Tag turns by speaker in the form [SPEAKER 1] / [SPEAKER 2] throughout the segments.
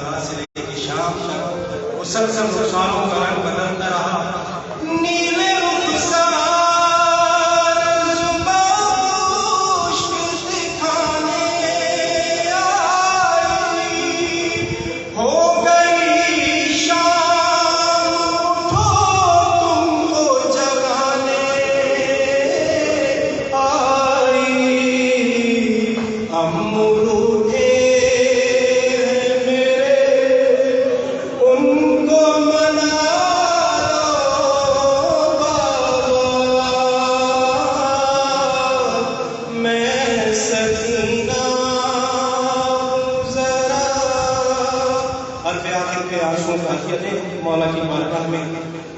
[SPEAKER 1] صحابہ سے لے کے شام تک مسلسل رخسانوں کا رنگ بدلتا رہا. نیلے رخسار مولا کی بارگاہ میں.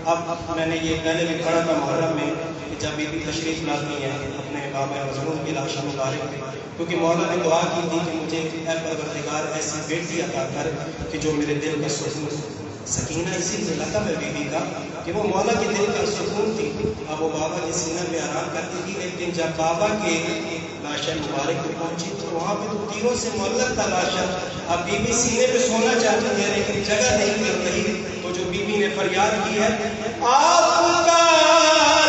[SPEAKER 1] اب میں نے یہ پہلے بھی پڑھا تھا محرم میں کہ جب بی بی تشریف لاتی ہیں اپنے بابا مظلوم کی لاش مبارک میں، کیونکہ مولا نے دعا کی تھی کہ مجھے اے پروردگار ایسی بیٹی عطا کر کہ جو میرے دل کا سکون. سکینہ اسی سے لگا ہے بی بی کا کہ وہ مولا کے دل کا سکون تھی. اب وہ بابا کے سینہ پہ آرام کرتی تھی، لیکن جب بابا کے لاش مبارک پہ پہنچی تو وہاں پہ تو تیروں سے معلق تھا لاش. اب بی بی سینے پہ سونا چاہتی ہے لیکن جگہ نہیں مل رہی. تو جو بی بی نے فریاد کی ہے، آپ کا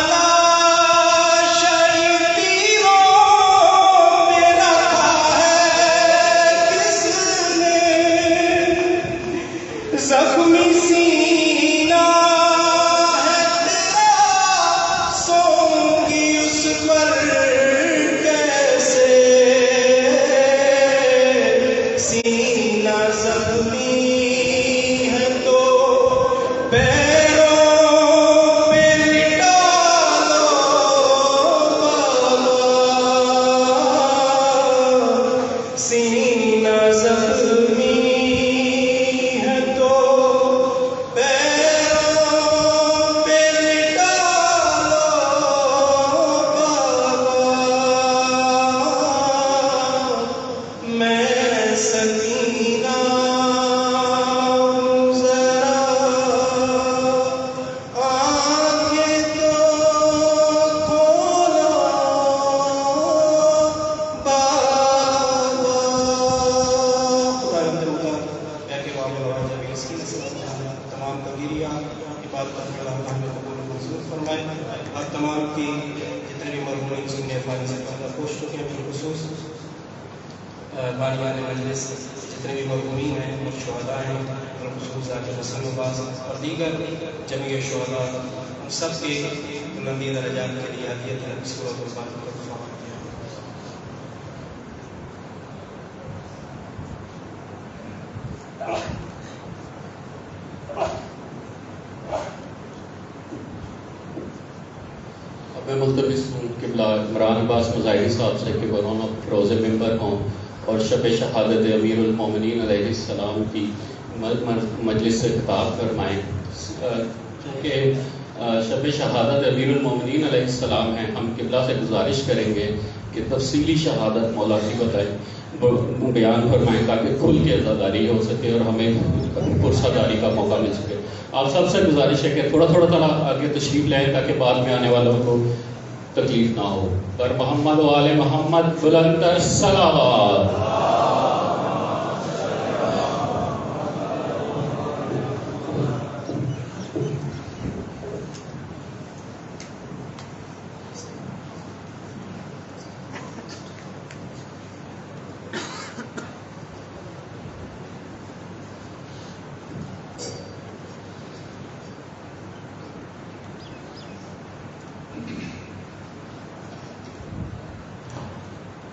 [SPEAKER 1] لاش تیروں میں رکھا ہے کس نے، زخمی سینہ ہے تیرا، سوں گی اس پر کیسے، سینہ زخمی ہے تو پیروں پہ لٹا لو بابا، سینہ زخمی ہے تو پیروں پہ لٹا لو بابا. میں سکینہ تمام تبدیلیاں عبادت کے اللہ ہمیں قبول و منظور فرمائے. اور تمام کی جتنے بھی مرحومین سننے فانی سے پہلے خوش چکے ہیں، بالخصوص بانیان مجلس جتنے بھی مرحومین ہیں اور شہداء ہیں، بالخصوص ذاکر حسن عباس اور دیگر جمعی شہداء، ہم سب کے بلندی درجات کے لیے عطیت ہے سورۃ الفاتحہ.
[SPEAKER 2] میں ملتمس ہوں قبلہ عمران عباس مظاہری صاحب سے کہ وہ دونوں روز ممبر ہوں اور شب شہادت امیر المومنین علیہ السلام کی مجلس سے خطاب فرمائیں. چونکہ شب شہادت امیر المومنین علیہ السلام ہیں، ہم قبلہ سے گزارش کریں گے کہ تفصیلی شہادت مولا کی بتائیں، بیان فرمائیں تاکہ کھل کے عزاداری ہو سکے اور ہمیں پرساداری کا موقع مل سکے. آپ سب سے گزارش ہے کہ تھوڑا تھوڑا آگے تشریف لیں تاکہ بعد میں آنے والوں کو تکلیف نہ ہو. پر محمد و آل محمد بلند الصلوات.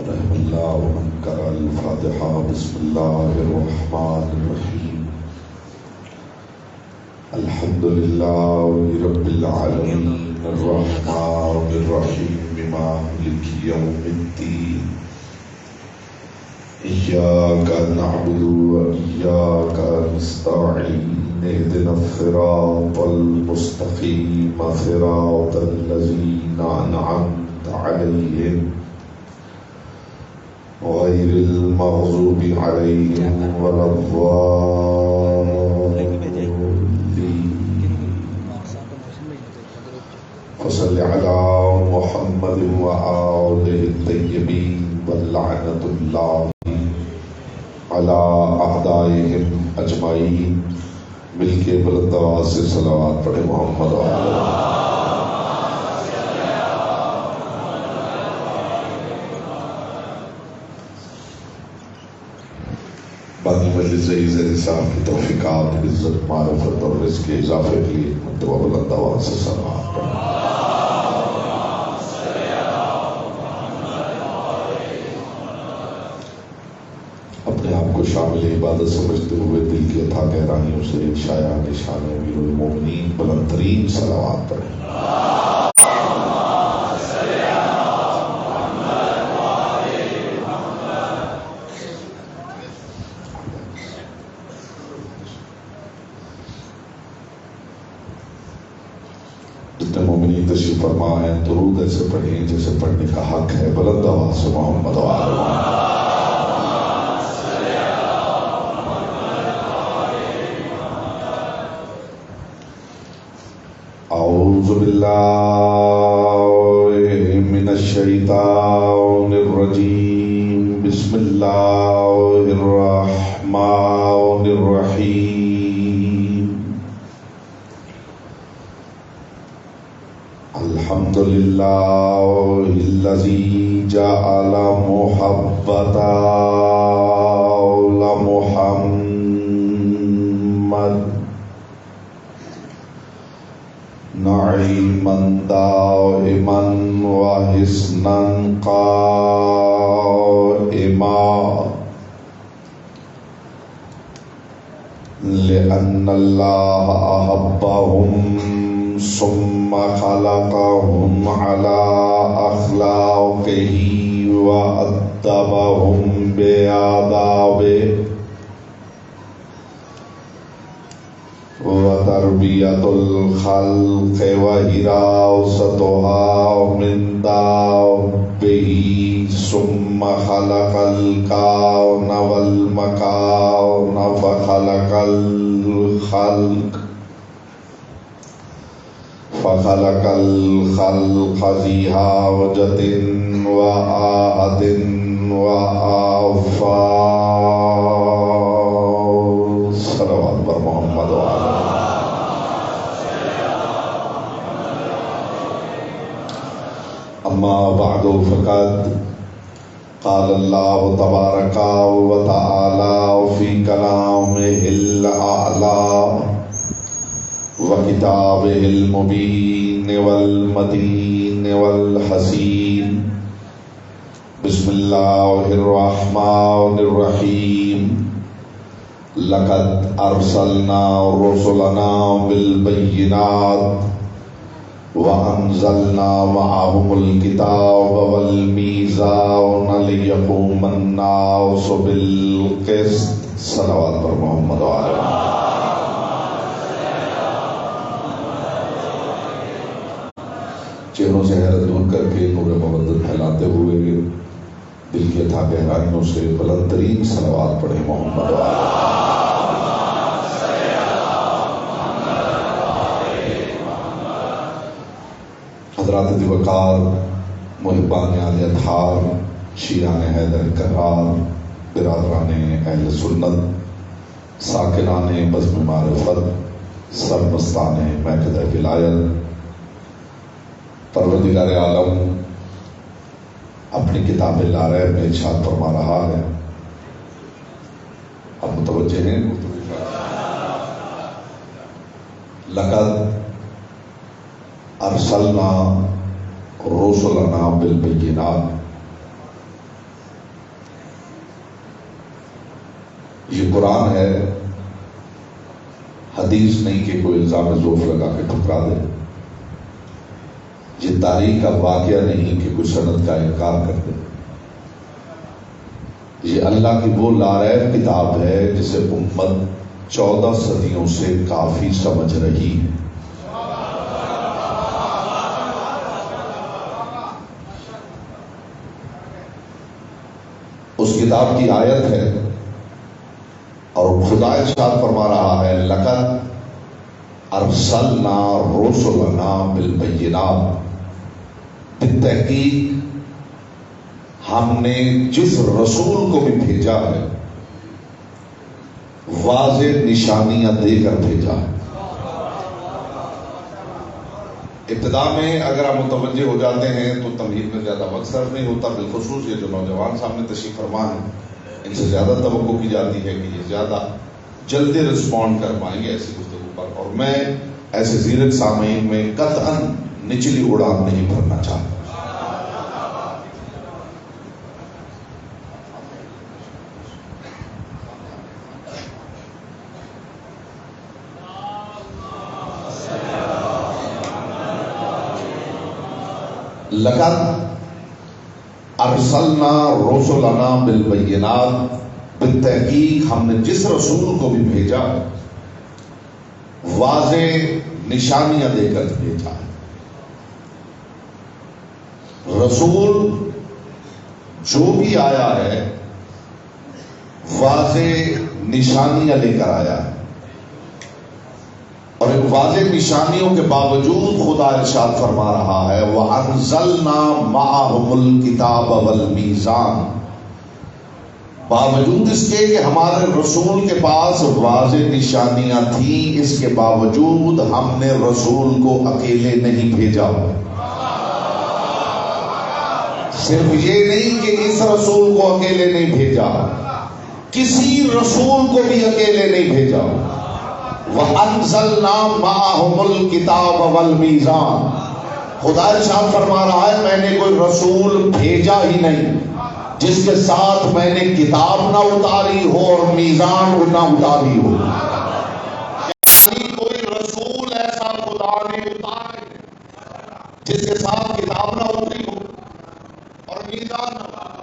[SPEAKER 3] رحم اللہ ومن قرأ الفاتحہ. بسم اللہ الرحمن الرحیم. الحمد للہ رب العالمین الرحمن الرحیم مالک یوم الدین. ایاک نعبد وایاک نستعین. اهدنا الصراط المستقیم صراط الذین انعمت علیہم غیر المغضوب علیہم ولا الضالین. فصل علی محمد وآلہ الطیبین ولعنۃ اللہ علی اعدائہم اجمعین. مل کے بلند آواز سے صلوات پڑھے محمد و آلہ. باقی مجلس عزت نصاب کی توفیقات، عزت، معرفت اور رزق کے اضافے کے لیے مرتبہ بلند آواز سے صلوات پڑھیں. اپنے آپ کو شامل عبادت سمجھتے ہوئے دل کی اتھا گہرائیوں سے شایان نشان امیر المومنین بلند ترین صلوات پڑھیں. جتنے مومنین تشریف فرما ہیں درود ایسے پڑھیں جیسے پڑھنے کا حق ہے. بلند آواز سے محمد و آل محمد. اعوذ باللہ من الشیطان الرجیم. بسم اللہ الرحمن الرحیم. الحمد للہ الذی جعل محبت محمد نعیما دائما وحسنا قائما لأن اللہ احبهم ثم خلقهم على أخلاقه وأدبهم بآدابه وتربية الخلق وحراستها من دابه ثم خلق الكون والمكان فخلق الخلق ذی حاجة وآهة وآفاق. صلوات بر محمد و آلہ. اما بعد فقد قال اللہ تبارک و تعالی فی کلامہ الاعلی وکتابہ المبین والمتین والحسین. بسم اللہ الرحمن الرحیم. لقد ارسلنا رسلنا بالبینات وانزلنا معهم الکتاب والمیزان لیقوم الناس بالقسط. صلوات پر محمد و آلہ. چہروں سے حیرت دور کر کے نور مبدل پھیلاتے ہوئے دل کی اتھا گہرائیوں سے بلند ترین صلوات پڑھیں محمد و آلہ. حضرات ذی وقار، محبان آل اطہار، شیعان حیدر کرار، برادران اہل سنت، ساکنان بزم معرفت، سرمستان مہکدہ ولایت، پروردگار عالم اپنی کتاب لاریب میں ارشاد فرما رہا ہے. اب متوجہ ہیں. لقد ارسلنا رسلنا بالبینات. یہ قرآن ہے، حدیث نہیں کہ کوئی الزام ذوف لگا کے ٹھکرا دے. یہ تاریخ کا واقعہ نہیں کہ کوئی سند کا انکار کر دے. یہ اللہ کی وہ لاریب کتاب ہے جسے امت 14 صدیوں سے کافی سمجھ رہی ہے. اس کتاب کی آیت ہے اور خدا ارشاد فرما رہا ہے لقد ارسلنا رسلنا بالبینات. بالتحقیق ہم نے جس رسول کو بھی بھیجا ہے واضح نشانیاں دے کر بھیجا ہے۔ ابتدا میں اگر آپ متوجہ ہو جاتے ہیں تو تمہید میں زیادہ وقت صرف نہیں ہوتا، بالخصوص یہ جو نوجوان سامنے تشریف فرما ہیں ان سے زیادہ توقع کی جاتی ہے کہ یہ زیادہ جلدی رسپونڈ کر پائیں گے ایسی گفتگو پر، اور میں ایسے زیرک سامعین میں قطعاً نچلی اڑان نہیں بھرنا چاہتا۔ لقد ارسلنا رسلنا بالبینات، بالتحقیق ہم نے جس رسول کو بھی بھیجا واضح نشانیاں دے کر بھیجا ہے۔ رسول جو بھی آیا ہے واضح نشانیاں لے کر آیا ہے، اور ایک واضح نشانیوں کے باوجود خدا ارشاد فرما رہا ہے وَأَنزَلْنَا مَعَهُمُ الْكِتَابَ وَالْمِيزَانَ، باوجود اس کے کہ ہمارے رسول کے پاس واضح نشانیاں تھیں، اس کے باوجود ہم نے رسول کو اکیلے نہیں بھیجا۔ صرف یہ نہیں کہ اس رسول کو اکیلے نہیں بھیجا، کسی رسول کو بھی اکیلے نہیں بھیجا۔ وَأَنزَلْنَا مَعَهُمُ الْكِتَابَ وَالْمِيزَانَ، خدا ارشاد فرما رہا ہے میں نے کوئی رسول بھیجا ہی نہیں جس کے ساتھ میں نے کتاب نہ اتاری ہو اور میزان نہ اتاری ہو، یعنی کوئی رسول ایسا خدا نے اتارا جس کے ساتھ کتاب نہ اتری ہو اور میزان نہ اتاری۔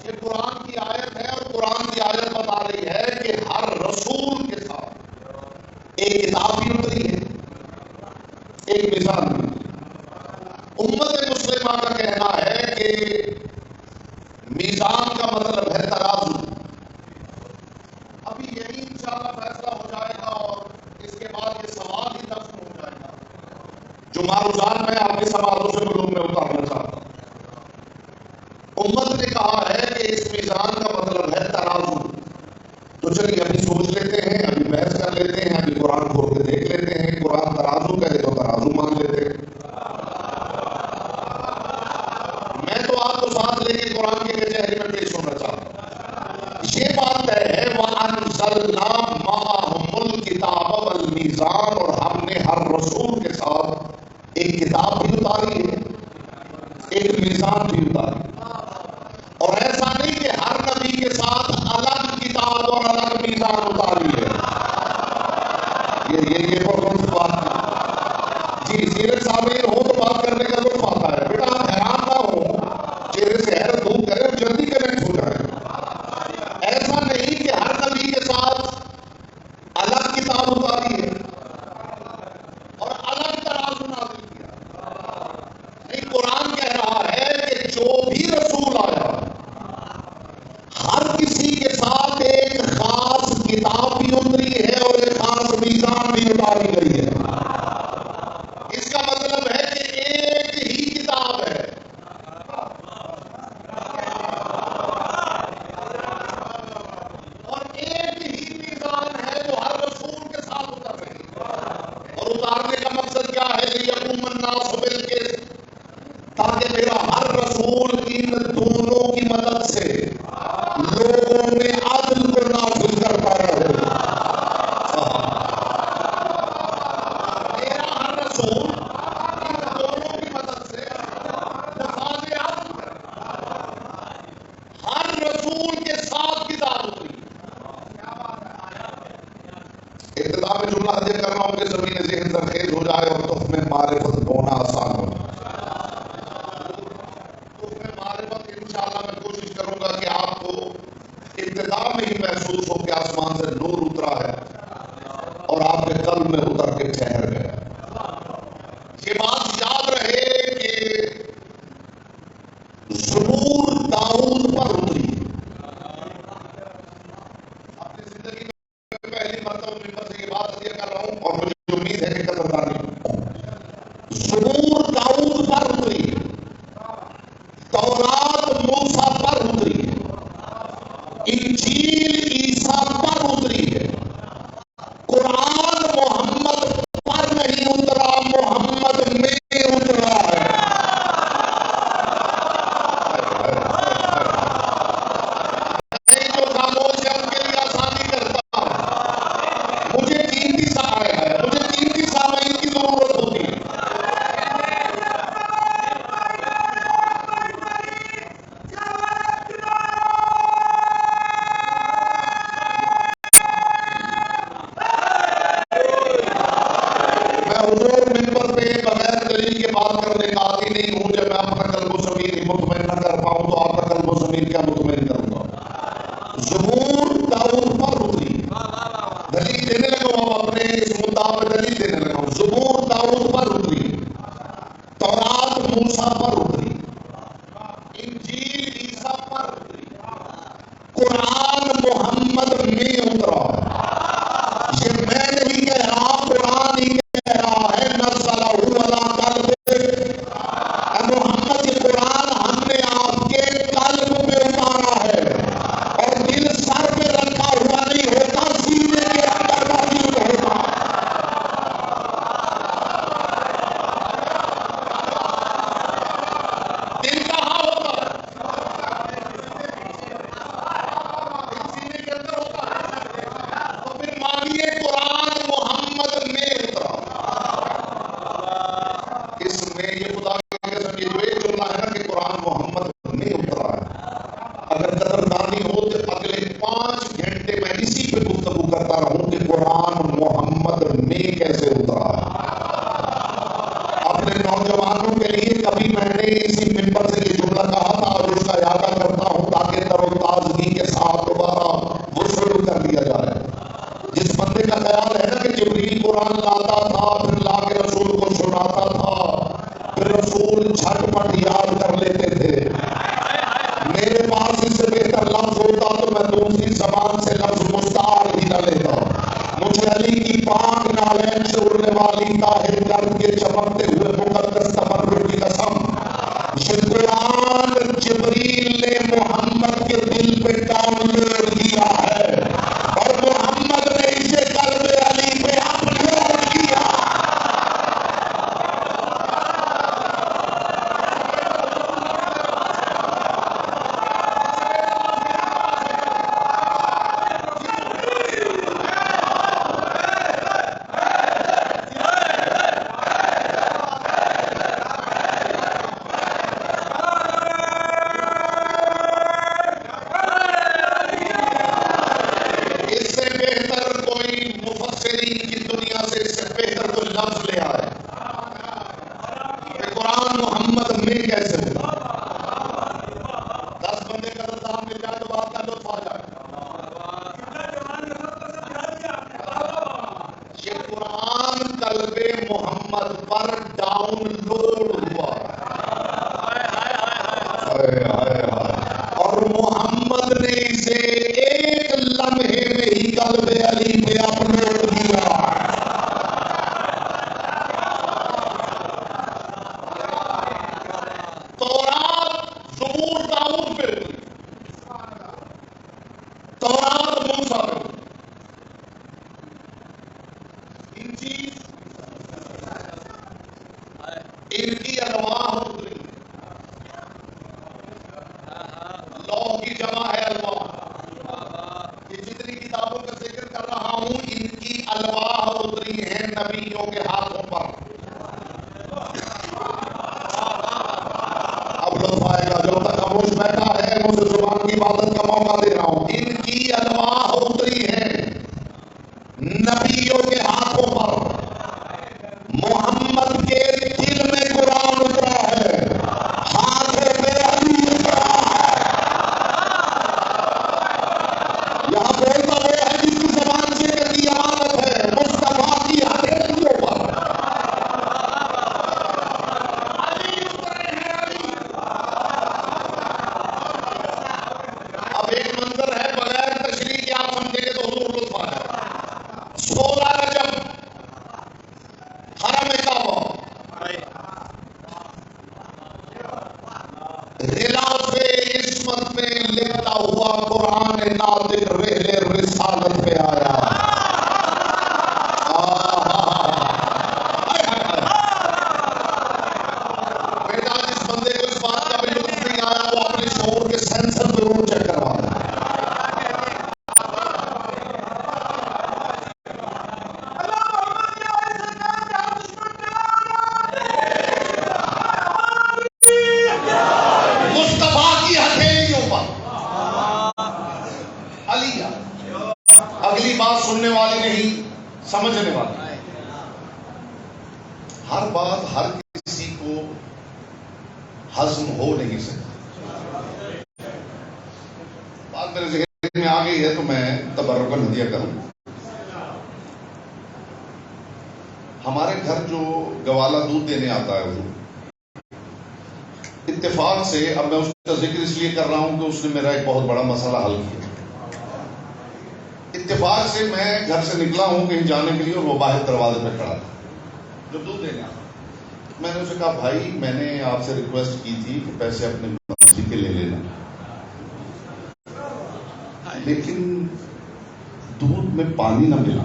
[SPEAKER 3] یہ قرآن کی آیت ہے، اور قرآن کی آیت بتا رہی ہے کہ ہر رسول کے ساتھ ایک کتاب بھی اتری ہے، ایک میزان بھی۔ امت مسلمہ کا کہنا ہے کہ میزان کا مطلب ہے ترازو۔ ابھی یہی انشاءاللہ فیصلہ ہو جائے گا اور اس کے بعد یہ سوال ہی دفن ہو جائے گا جو معروضات میں آپ کے سوالوں سے معلوم میں اتارنا چاہتا ہوں۔ امت نے کہا ہے کہ اس میزان کا مطلب ہے ترازو، تو چلیے ابھی سوچ لیتے ہیں، ابھی بحث کر لیتے ہیں، ابھی قرآن کھول کے دیکھ لیتے ہیں، قرآن ترازو کہے تو ترازو مان لیتے ہیں۔ میں تو آپ کو ساتھ لے کے قرآن کے کچہری میں پیش ہونا چاہتا ہوں۔ یہ بات ہے وَأَنزَلْنَا مَعَهُمُ الْكِتَابَ وَالْمِيزَانَ، اور ہم نے ہر رسول کے ساتھ ایک کتاب بھی اتاری ہے، ایک میزان بھی اتاری، اور ایسا نہیں کہ ہر نبی کے ساتھ الگ کتاب اور الگ میزان اتاری ہے۔ یہ بہت بات ہے جی، سیرت سامعین ہو تو بات کرنے کا لطف آتا ہے۔ بیٹا آپ حیران نہ ہو، چہرے سے حیرت دور کریں اور جلدی کنیکٹ ہو جائیں۔ ایسا نہیں کہ ہر نبی کے ساتھ الگ کتاب اتاری ہے اور الگ ترازو نازل کیا، نہیں، قرآن کہہ رہا ہے کہ جو بھی رسول آیا ہر کسی کے ساتھ ایک خاص کتاب بھی اتری ہے اور ایک خاص میزان بھی اتاری گئی ہے۔ اس کا مطلب ہے کہ ایک ہی کتاب ہے اور ایک ہی میزان ہے جو ہر رسول کے ساتھ اتر رہی ہے، اور اتارنے کا مقصد کیا ہے؟ لِيَقُومَ النَّاسُ بِالْقِسْطِ، تاکہ میرا ہر رسول ان دونوں کی مدد سے لوگوں میں عدل کو نافذ کرتا رہے۔ میرا ہر رسول ان دونوں کی مدد سے نفاذ عدل کرتا، ہر رسول کے ساتھ کتاب اتری۔ ابتدا میں جملہ حاضر کر رہا ہوں کہ زمین ذہن زرخیز ہو جائے اور تخم معرفت بونا آسان ہو جائے۔ تخم معرفت انشاءاللہ میں کوشش کروں گا کہ آپ کو ابتدا میں ہی محسوس ہو کہ آسمان سے نور اترا ہے اور آپ کے قلب میں اتر کے ٹھہر گیا۔ یہ بات یاد رہے کہ زبور داؤد پر اتری، اپنی زندگی میں پہلی مرتبہ ممبر سے یہ بات عطیہ کر رہا ہوں اور مجھے امید ہے کہ قدردانی زبور داؤد پر اتری، تورات موسیٰ پر اتری، انجیل عیسیٰ نے اس مدعا پر دلیل دینے لگا ہوں. زبور داؤد پر اتری، تورات موسیٰ پر اتری، انجیل عیسیٰ پر اتری، قرآن محمد میں اترا. یہ میں نہیں کہہ رہا، قرآن ہی کہہ رہا ہے. نزلہ علی قلبک، محمد یہ قرآن ہم نے آپ کے قلب میں اتارا ہے، اور دل سر پہ رکھا ہوا نہیں ہوتا، سینے کے اندر موجود ہوتا. دل کہاں ہوتا ہے؟ سینے کے اندر ہوتا ہے. تو پھر مانیے قرآن محمد میں اترا. اس میں یہ خدا کی قسم، یہ جو ایک جملہ ہے نا کہ قرآن محمد میں اترا ہے، اگر قدردانی ہو تو اگلے 5 گھنٹے میں اسی پہ گفتگو کرتا رہوں کہ قرآن محمد میں کیسے اترا ہے. اپنے نوجوانوں کے لیے کبھی میں نے اسی ممبر سے یہ جملہ کہا تھا اور اس کا اعادہ کرتا ہوں تاکہ تر و تازگی کے ساتھ دوبارہ وصول کر دیا جائے. جس بندے کا خیال ہے نا کہ جبریل قرآن لاتا تھا پھر لا کے رسول کو سناتا تھا پھر رسول جھٹ پٹ یاد کر لیتے تھے، میرے پاس اس سے بہتر لفظ ہوتا تو میں دوسری زبان سے لفظ مستعار ہی نہ لیتا. مجھے علی کی پاک نالین سے اڑنے والی طاہر گرد کے چمکتے ہوئے مقدس تبرک کی قسم، یہ قرآن جبریل نے محمد کے دل پہ ڈاؤن لوڈ کیا ہے اور محمد نے اسے قلب علی پہ اپ لوڈ کیا. اس سے بہتر کوئی مفسرین کی دنیا سے اس سے بہتر کوئی لفظ لے آئے کہ قرآن محمد میں کیسے ہوگا. 10 بندے کا نظام مل جائے تو بات کا لطف آ جائے. یہ قرآن قلب محمد پر ڈاؤن لوڈ ہوا اور محمد نے اسے ایک لمحے میں ہی قلب علی پہ اپلوڈ کیا. تورات زبور داؤد پہ اتری، تورات موسیٰ پہ اتری، انجیل ان کی الواح اتری. لوح کی جمع ہے الواح. یہ جتنی کتابوں کا ذکر کر رہا ہوں ان کی الواح اتری ہیں نبیوں کے ہاتھوں پر. اب لطف آئے گا، جو تک خاموش بیٹھا ہے مجھے زبان کی عبادت کا موقع دے رہا ہوں. ان کی الواح اتری ہیں نبیوں کے ہاتھوں پر. محمد کے دل میں قرآن اترا ہے، ہاتھ میں علی اترا ہے. یہاں بولتا وہ ہے جس کی زبان سے کبھی امانت ہے، مصطفیٰ کی ہتھیلیوں پر علی اترے ہیں. علی اب ایک منظر ہے بغیر تشریح کے آپ سمجھیں گے تو حضور لطف آ جائے. 16 رجب حرم کعبہ، غلاف عصمت میں لکھتا ہوا قرآن ناطق رحل رسالت پہ آیا. بیٹا جس بندے کو اس بات کا بھی لطف نہیں آیا وہ اپنے شعور کے سینسر ضرور چیک کروا دے. مصطفیٰ کی ہتھیلیوں پر علی. اگلی بات سننے والی نہیں سمجھنے والی. ہر بات ہر کسی کو ہضم ہو نہیں سکتی. بات میرے ذہن میں آ گئی ہے تو میں تبرک کا ہدیہ کروں. ہمارے گھر جو گوالا دودھ دینے آتا ہے حضور، اتفاق سے، اب میں اس کا ذکر اس لیے کر رہا ہوں کہ اس نے میرا ایک بہت بڑا مسئلہ حل کیا. اتفاق سے میں گھر سے نکلا ہوں کہیں جانے کے لیے اور وہ باہر دروازے پہ کھڑا تھا جو دودھ دینے آتا. میں نے اسے کہا بھائی میں نے آپ سے ریکویسٹ کی تھی کہ پیسے اپنے مرضی کے لے لینا، لیکن دودھ میں پانی نہ ملا.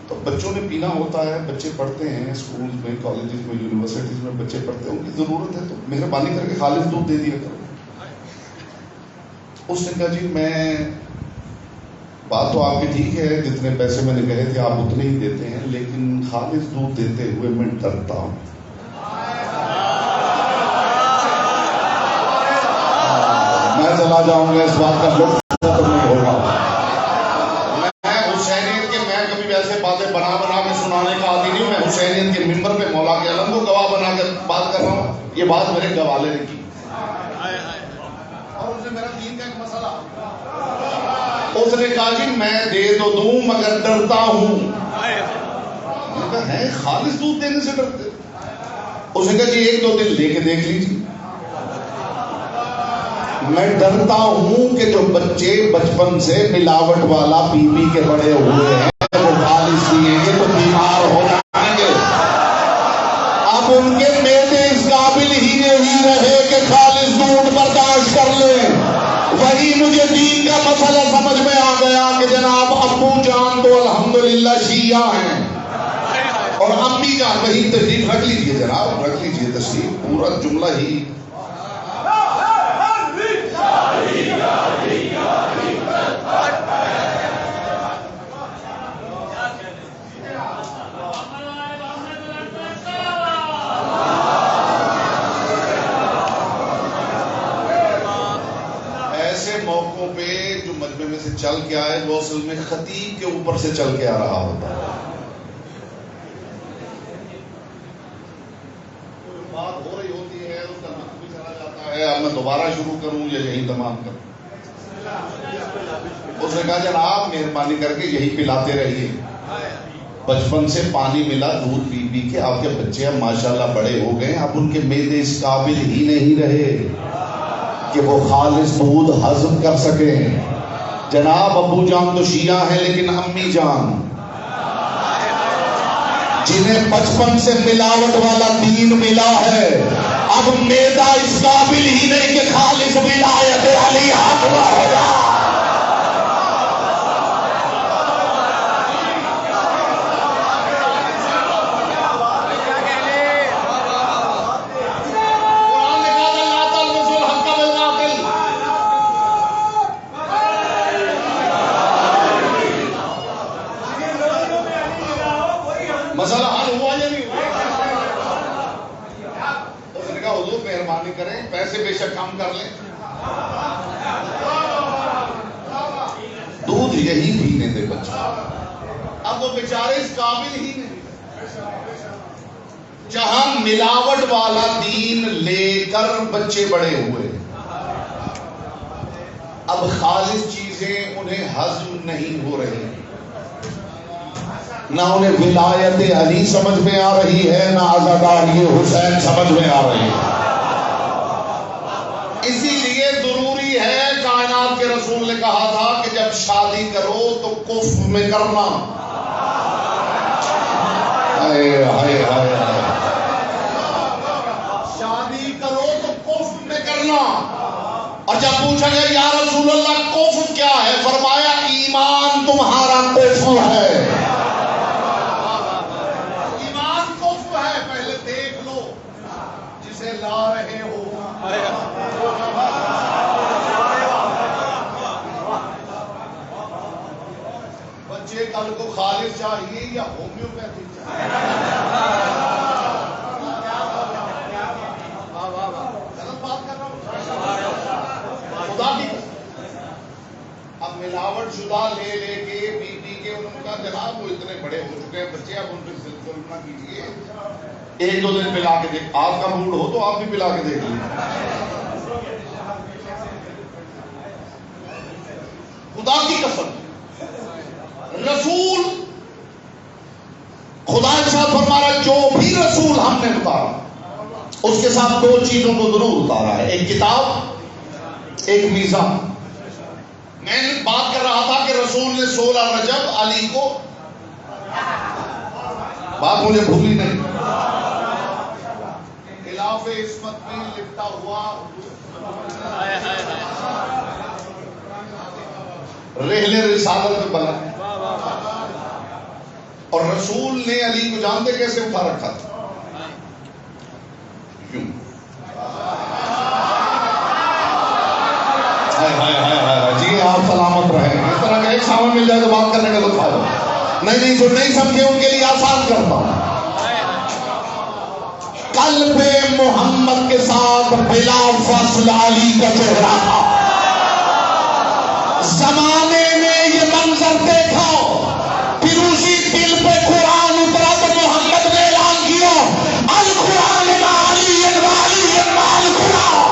[SPEAKER 3] تو بچوں نے پینا ہوتا ہے، بچے پڑھتے ہیں اسکول میں، کالجز میں، یونیورسٹیز میں بچے پڑھتے ہیں، ان کی ضرورت ہے، تو مہربانی کر کے خالص دودھ دے دیا کرو. اس نے کہا جی میں، بات تو آپ کی ٹھیک ہے، جتنے پیسے میں نے کہے تھے آپ اتنے ہی دیتے ہیں، لیکن خالص دودھ دیتے ہوئے میں ڈرتا ہوں. میں چلا جاؤں گا، اس بات کا لطف نہیں ہوگا. میں حسینیت کے، میں کبھی ویسے باتیں بنا کے سنانے کا عادی نہیں ہوں. میں حسینیت کے ممبر پہ مولا کے علم کو گواہ بنا کے بات کر رہا ہوں. یہ بات میرے گوالے نے کی اور اس نے میرا دین کا ایک مسئلہ، اس نے کہا جی میں دے تو دوں مگر ڈرتا ہوں. میں نے کہا ہے خالص دودھ دینے سے ڈرتے؟ اس نے کہا جی ایک دو دن لے کے دیکھ لیجیے. میں ڈرتا ہوں کہ جو بچے بچپن سے ملاوٹ والا پی پی کے بڑے ہوئے ہیں وہ خالص پیئیں گے تو بیمار ہو جائیں گے. اب ان کے معدے اس قابل ہی نہیں رہے کہ خالص دودھ برداشت کر لیں. وہی مجھے دین کا مسئلہ سمجھ میں آ گیا کہ جناب ابو جان تو الحمدللہ شیعہ ہیں اور امی جان، وہی تشریف رکھ لیجیے جناب، رکھ لیجیے تشریف، پورا جملہ ہی. ایسے موقعوں پہ جو مجمع میں سے چل کے آئے وہ اصل میں خطیب کے اوپر سے چل کے آ رہا ہوتا ہے. بات ہو رہی ہوتی ہے، اس کا نام بھی چلا جاتا ہے، اب میں دوبارہ شروع کروں یا یہی تمام کروں؟ اس نے کہا جناب مہربانی کر کے یہی پلاتے رہیے. بچپن سے پانی ملا دودھ پی پی کے آپ کے بچے اب ماشاءاللہ بڑے ہو گئے، اب ان کے معدے اس قابل ہی نہیں رہے کہ وہ خالص دودھ ہضم کر سکیں. جناب ابو جان تو شیعہ ہیں لیکن امی جان جنہیں بچپن سے ملاوٹ والا دین ملا ہے، اب معدہ اس قابل ہی نہیں کہ خالص ولایت علی حاصل ہو جائے. مسئلہ حل ہوا یا نہیں ہوا؟ اس نے کہا حضور مہربانی کریں پیسے بے شک کم کر لیں، دودھ یہی پینے دے بچے. اب وہ بیچارے اس قابل ہی نہیں. جہاں ملاوٹ والا دین لے کر بچے بڑے ہوئے، اب خالص چیزیں انہیں ہضم نہیں ہو رہی، نہ انہیں ولایت علی سمجھ میں آ رہی ہے، نہ عزاداری حسین سمجھ میں آ رہی ہے. اسی لیے ضروری ہے، کائنات کے رسول نے کہا تھا کہ جب شادی کرو تو کفر میں کرنا. شادی کرو تو کفر میں کرنا. اور جب پوچھا گیا یا رسول اللہ کفر کیا ہے، فرمایا ایمان تمہارا کفر ہے. لا رہے ہو بچے کل کو خالص چاہیے یا ہومیوپیتھی چاہیے؟ غلط بات کر رہا ہوں خدا کی. اب ملاوٹ شدہ لے لے کے پی پی کے انہوں کا جناب وہ اتنے بڑے ہو چکے ہیں بچے، اب ان پہ ظلم نہ کیجیے. ایک دو دن پلا کے دیکھ، آپ کا موڈ ہو تو آپ بھی پلا کے دیکھ لیجیے. خدا کی قسم رسول خدا ارشاد فرما رہا ہے جو بھی رسول ہم نے اتارا اس کے ساتھ دو چیزوں کو ضرور اتارا ہے، ایک کتاب، ایک میزان۔ میں نے بات کر رہا تھا کہ رسول نے 16 رجب علی کو، بات مجھے بھولی نہیں، خلاف عصمت میں لپٹا ہوا رحلے رسالت میں بنا، اور رسول نے علی کو جانتے کیسے اٹھا رکھا تھا؟ کیوں؟ جی آپ سلامت رہیں، اس طرح کا ایک سامان مل جائے تو بات کرنے کا لطف آئے۔ نہیں جو نہیں سمجھے ان کے لیے آسان کرتا ہوں۔ قلب محمد کے ساتھ بلا فاصلہ علی کا چہرہ تھا۔ زمانے میں یہ منظر دیکھا، پھر اسی دل پہ قرآن اترا تو محمد نے اعلان کیا القرآن مع علی وعلی مع القرآن۔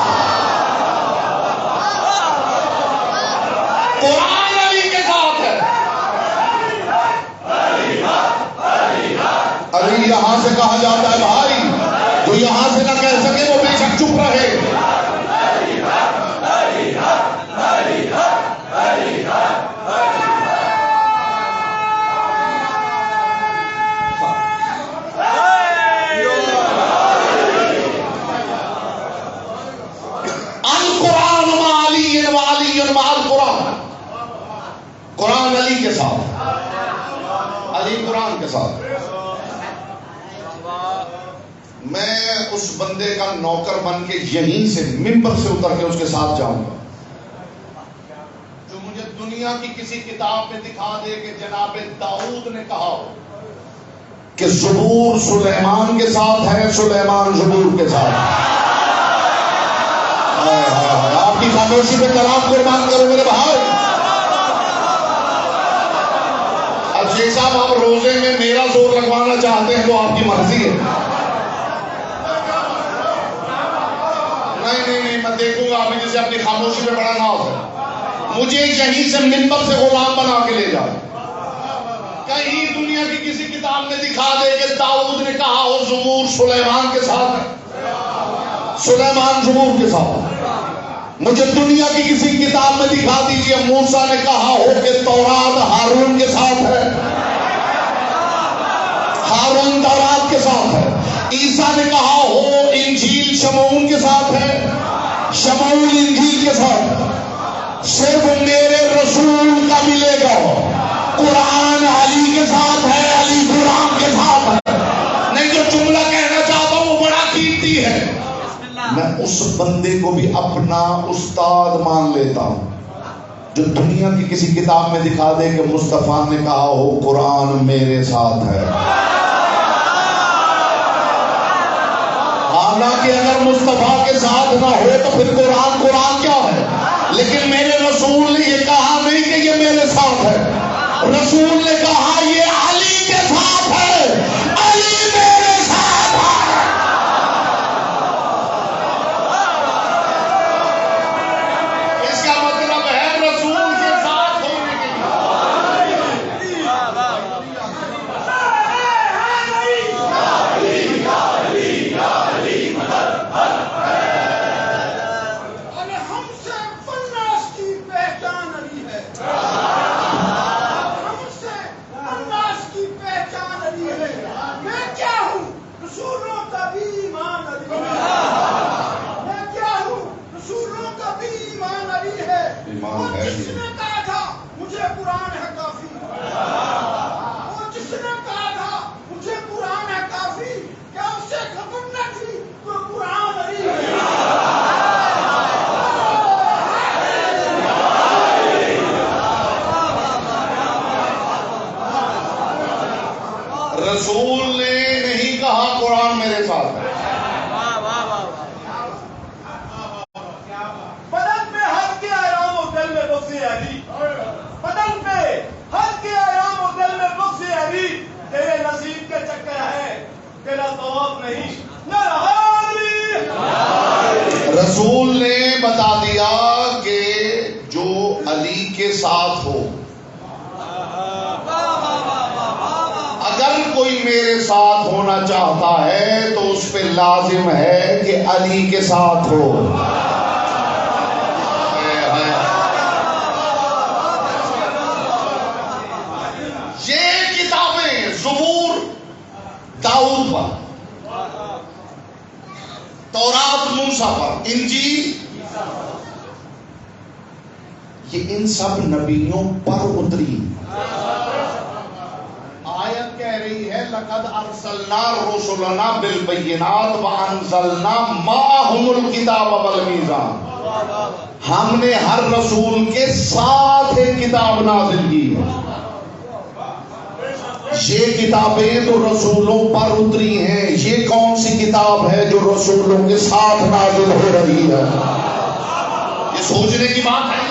[SPEAKER 3] قرآن علی کے ساتھ ہے۔ علی یہاں سے کہا جاتا ہے بھائی، جو یہاں سے نہ کہہ سکے وہ بے شک چپ رہے۔ القرآن مع علی وعلی مع القرآن، قرآن علی کے ساتھ، علی قرآن کے ساتھ۔ میں اس بندے کا نوکر بن کے یہیں سے ممبر سے اتر کے اس کے ساتھ جاؤں گا جو مجھے دنیا کی کسی کتاب میں دکھا دے کہ جناب داؤد نے کہا ہو کہ زبور سلیمان کے ساتھ ہے، سلیمان زبور کے ساتھ۔ آپ کی خاموشی پہ کلام قربان کرو میرے بھائی۔ اب شیخ صاحب آپ روزے میں میرا زور لگوانا چاہتے ہیں تو آپ کی مرضی ہے۔ نہیں میں دیکھوں گا آپ جسے اپنی خاموشی پہ بڑا ناز ہے، مجھے یہیں سے منبر سے غلام بنا کے لے جائے، کہیں دنیا کی کسی کتاب میں دکھا دے کہ داؤد نے کہا ہو زبور سلیمان کے ساتھ ہے، سلیمان زبور کے ساتھ۔ مجھے دنیا کی کسی کتاب میں دکھا دیجئے موسیٰ نے کہا ہو کہ تورات ہارون کے ساتھ ہے، ہارون تورات کے ساتھ ہے۔ عیسیٰ نے کہا ہو انجیل شمعون کے ساتھ ہے، شمعون انجیل کے ساتھ۔ صرف میرے رسول کا ملے گا قرآن علی کے ساتھ ہے، علی قرآن کے ساتھ ہے۔ نہیں جو جملہ کہنا چاہتا ہوں وہ بڑا قیمتی ہے، میں اس بندے کو بھی اپنا استاد مان لیتا ہوں جو دنیا کی کسی کتاب میں دکھا دے کہ مصطفیٰ نے کہا ہو قرآن میرے ساتھ ہے۔ حالانکہ اگر مصطفیٰ کے ساتھ نہ ہو تو پھر قرآن کیا ہے؟ لیکن میرے رسول نے یہ کہا نہیں کہ یہ میرے ساتھ ہے، رسول نے کہا یہ علی کے ساتھ ہے، علی میرے ساتھ ہے۔ اس کا مطلب ہے رسول کے ساتھ ہونے کے
[SPEAKER 4] جس نے کہا تھا مجھے قرآن ہے کافی، اور جس نے کہا تھا مجھے قرآن ہے کافی، کیا اس سے خبر نہ تھی کہ قرآن علی ہے؟
[SPEAKER 3] رسول نے نہیں کہا قرآن میرے ساتھ ہے۔
[SPEAKER 4] بدن پہ ہر کے آرام و دل میں بغض علی، بدن پہ ہر کے آرام و دل میں بغض علی، تیرے نصیب کے چکر ہے، تیرا ثواب نہیں نہ رہا علی۔
[SPEAKER 3] رسول نے بتا دیا کہ جو علی کے ساتھ ہو، اگر کوئی کوئی میرے ساتھ ہونا چاہتا ہے تو اس پہ لازم ہے کہ علی کے ساتھ ہو. یہ کتابیں زبور داؤد پر، تورات موسیٰ پر، انجیل یہ ان سب نبیوں پر اتری. آیت کہہ رہی ہے لقد ارسلنا رسلنا بالبینات وانزلنا معهم الکتاب والمیزان. ہم نے ہر رسول کے ساتھ ایک کتاب نازل کی. یہ کتابیں تو رسولوں پر اتری ہیں. یہ کون سی کتاب ہے جو رسولوں کے ساتھ نازل ہو رہی ہے؟ یہ سوچنے کی بات ہے.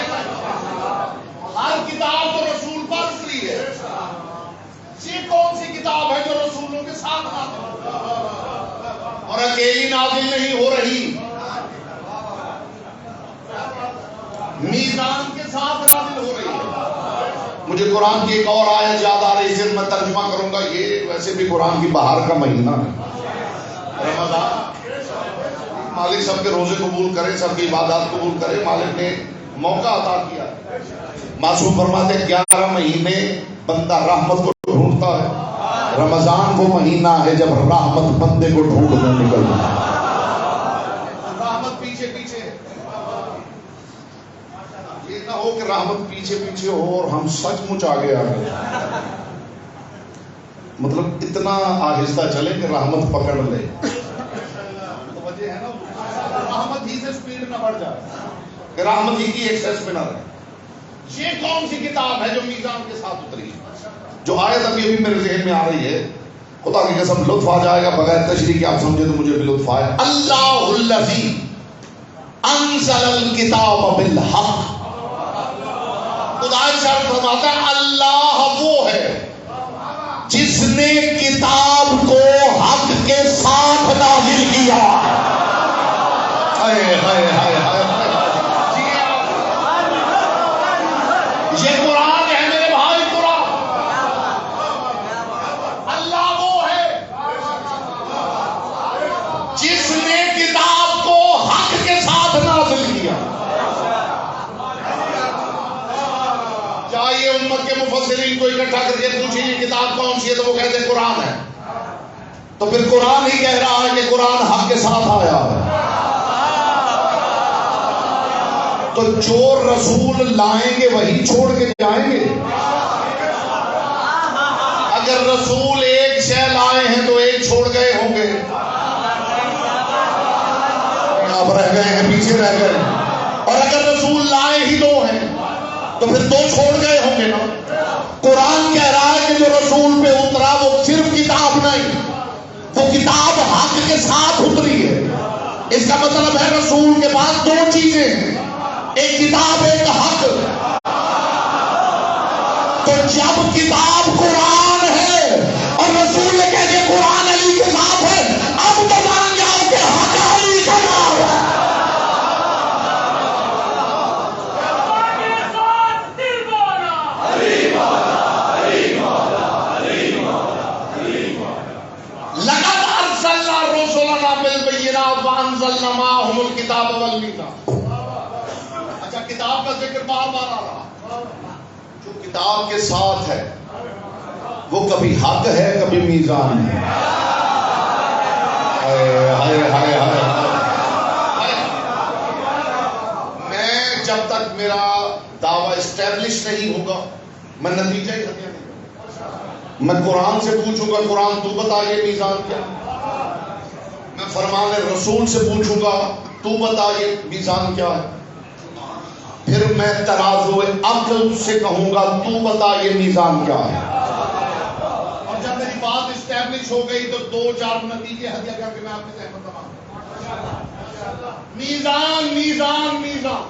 [SPEAKER 3] ہر کتاب تو رسول پر اتری ہے. یہ کون سی کتاب ہے جو رسولوں کے ساتھ نازل ہو رہی ہے اور اکیلی نازل نہیں ہو رہی؟ میزان کے ساتھ نازل ہو رہی ہے. مجھے قرآن کی ایک اور آیت یاد آ رہی ہے، میں ترجمہ کروں گا. یہ ویسے بھی قرآن کی بہار کا مہینہ ہے، رمضان. مالک سب کے روزے قبول کرے، سب کی عبادات قبول کرے. مالک نے موقع عطا کیا. معصوم فرماتے 11 مہینے بندہ رحمت کو ڈھونڈتا ہے. رمضان وہ مہینہ ہے جب رحمت بندے کو ڈھونڈنے نکلتا ہے. رحمت پیچھے پیچھے، یہ نہ ہو کہ رحمت پیچھے پیچھے ہو اور ہم سچ مچ آگے آ گئے. مطلب اتنا آہستہ چلے کہ رحمت پکڑ لے. تو وجہ ہے نا رحمت ہی سے سپیڈ نہ بڑھ جائے، کہ رحمت ہی کی ایکسس پہ نہ رہے. یہ کون سی کتاب ہے جو میزان کے ساتھ اتری ہے؟ جو آیت ابھی میرے ذہن میں آ رہی ہے، خدا کی قسم لطف آ جائے گا بغیر تشریح کے. آپ سمجھے تو مجھے بھی لطف آئے. اللہ الذی انزل الکتاب بالحق. خدا ارشاد فرماتا ہے اللہ وہ ہے جس نے کتاب کو حق کے ساتھ نازل کیا. ہائے ہائے ہائے ہائے. یہ قرآن ہے میرے بھائی، قرآن. اللہ وہ ہے جس نے کتاب کو حق کے ساتھ نازل کیا. چاہیے امت کے مفسرین کو اکٹھا کر کے پوچھیں یہ کتاب کون سی ہے تو وہ کہتے ہیں قرآن ہے. تو پھر قرآن ہی کہہ رہا ہے کہ قرآن حق کے ساتھ آیا ہے. تو جو رسول لائیں گے وہی چھوڑ کے جائیں گے. اگر رسول ایک شے لائے ہیں تو ایک چھوڑ گئے ہوں گے. اب رہ گئے ہیں، پیچھے رہ گئے. اور اگر رسول لائے ہی 2 ہیں تو پھر 2 چھوڑ گئے ہوں گے نا. قرآن کہہ رہا ہے کہ جو رسول پہ اترا وہ صرف کتاب نہیں، وہ کتاب حق کے ساتھ اتری ہے. اس کا مطلب ہے رسول کے پاس 2 چیزیں ہیں، ایک کتاب ایک حق. تو جب کتاب قرآن ہے اور رسول نے کہہ دیا قرآن علی کے ساتھ ہے، اب تو مان جاؤ کہ حق علی کا نام ہے. لقد ارسلنا رسلنا بالبینات وانزلنا معهم الکتاب والمیزان. اچھا کتاب کا ذکر بار بار آ رہا. جو کتاب کے ساتھ ہے وہ کبھی حق ہے کبھی میزان ہے. میں جب تک میرا دعویٰ اسٹیبلش نہیں ہوگا میں نتیجہ ہی ہتھیار نہیں. میں قرآن سے پوچھوں گا قرآن تو بتا یہ میزان کیا. میں فرمان رسول سے پوچھوں گا تو بتا یہ میزان کیا ہے. پھر میں ترازو عقل سے کہوں گا تو بتا یہ میزان کیا ہے. اور جب میری بات اسٹیبلش ہو گئی تو 2-4 نتیجے ہدیہ کر کے میں آپ کی زحمت تمام. میزان میزان میزان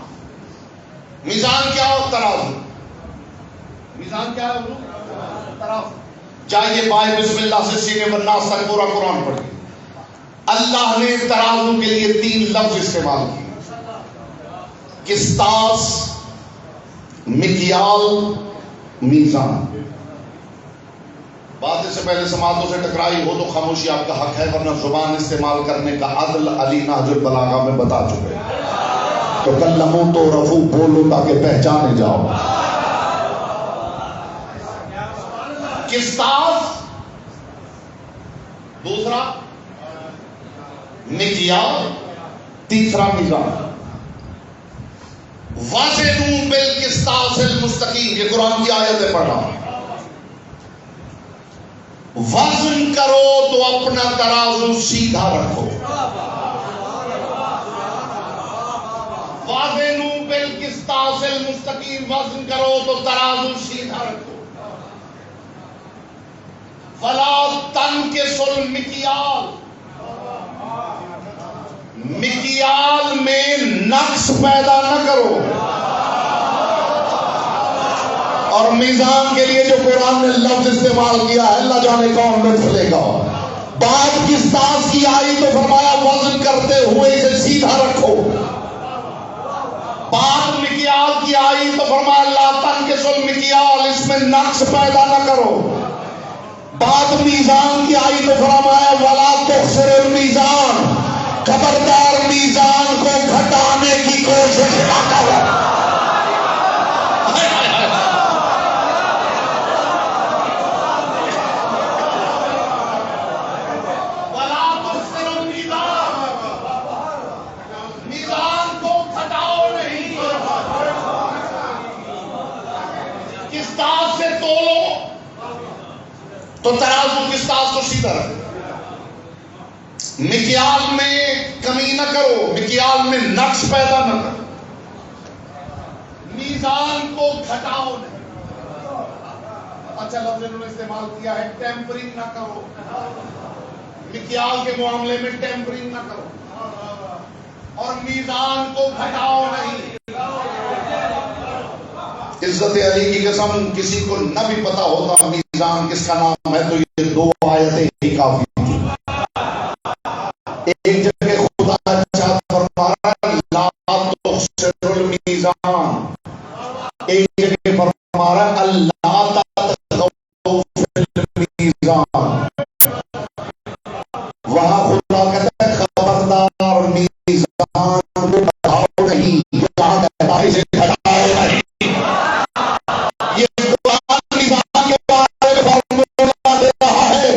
[SPEAKER 3] میزان کیا ہو؟ ترازو. میزان کیا ہے؟ ترازو. جائیے بائے بسم اللہ سے سینے پر ناس تک پورا قرآن پڑھیے. اللہ نے ترازو کے لیے 3 لفظ استعمال کیے: قسطاس، مکیال، میزان. بات اس سے پہلے سماعتوں سے ٹکرائی ہو تو خاموشی آپ کا حق ہے، ورنہ زبان استعمال کرنے کا عدل علی نہج البلاغہ میں بتا چکے ہیں۔ تو کلموں تو رفو بولو تاکہ پہچانے جاؤ۔ قسطاس، دوسرا مکیال، تیسرا میزان۔ وزنوا بالقسطاس المستقیم، یہ قرآن کی آیتیں پڑھ رہا ہوں۔ وزن کرو تو اپنا ترازو سیدھا رکھو۔ وزنوا بالقسطاس المستقیم، وزن کرو تو ترازو سیدھا رکھو۔ ولا تنکسوا المکیال، مکیال میں نقص پیدا نہ کرو۔ اور میزان کے لیے جو قرآن نے لفظ استعمال کیا ہے اللہ جانے کون لطف لے گا۔ بات قسطاس کی آئی تو فرمایا وزن کرتے ہوئے اسے سیدھا رکھو۔ بات مکیال کی آئی تو فرمایا لا تنکسوا المکیال، اس میں نقص پیدا نہ کرو۔ بات میزان کی آئی تو فرمایا ولا تخسروا المیزان، خبردار میزان کو گھٹانے کی کوشش نہ کرو۔ میزان کو گھٹاؤ نہیں، قسطاس سے تولو تو ترازو قسطاس کو سیدھا رکھو۔ مکیال میں کمی نہ کرو، مکیال میں نقص پیدا نہ کرو، میزان کو گھٹاؤ نہیں۔ اچھا لفظ انہوں نے استعمال کیا ہے ٹیمپرنگ نہ کرو، مکیال کے معاملے میں ٹیمپرنگ نہ کرو، اور میزان کو گھٹاؤ نہیں۔ عزت علی کی قسم کسی کو نہ بھی پتا ہوتا میزان کس کا نام ہے تو یہ دو آیتیں ہی کافی تھی۔ ایک جگہ خدا ارشاد فرما رہا ہے لا تخسروا المیزان، ایک جگہ فرما رہا ہے اللہ تطغوا فی المیزان۔ وہاں خدا کہتا ہے خبردار میزان کو بڑھاؤ نہیں، جہاں کہتا ہے اسے گھٹاؤ نہیں۔ یہ قرآن میزان کے بارے میں فارمولہ دے رہا ہے،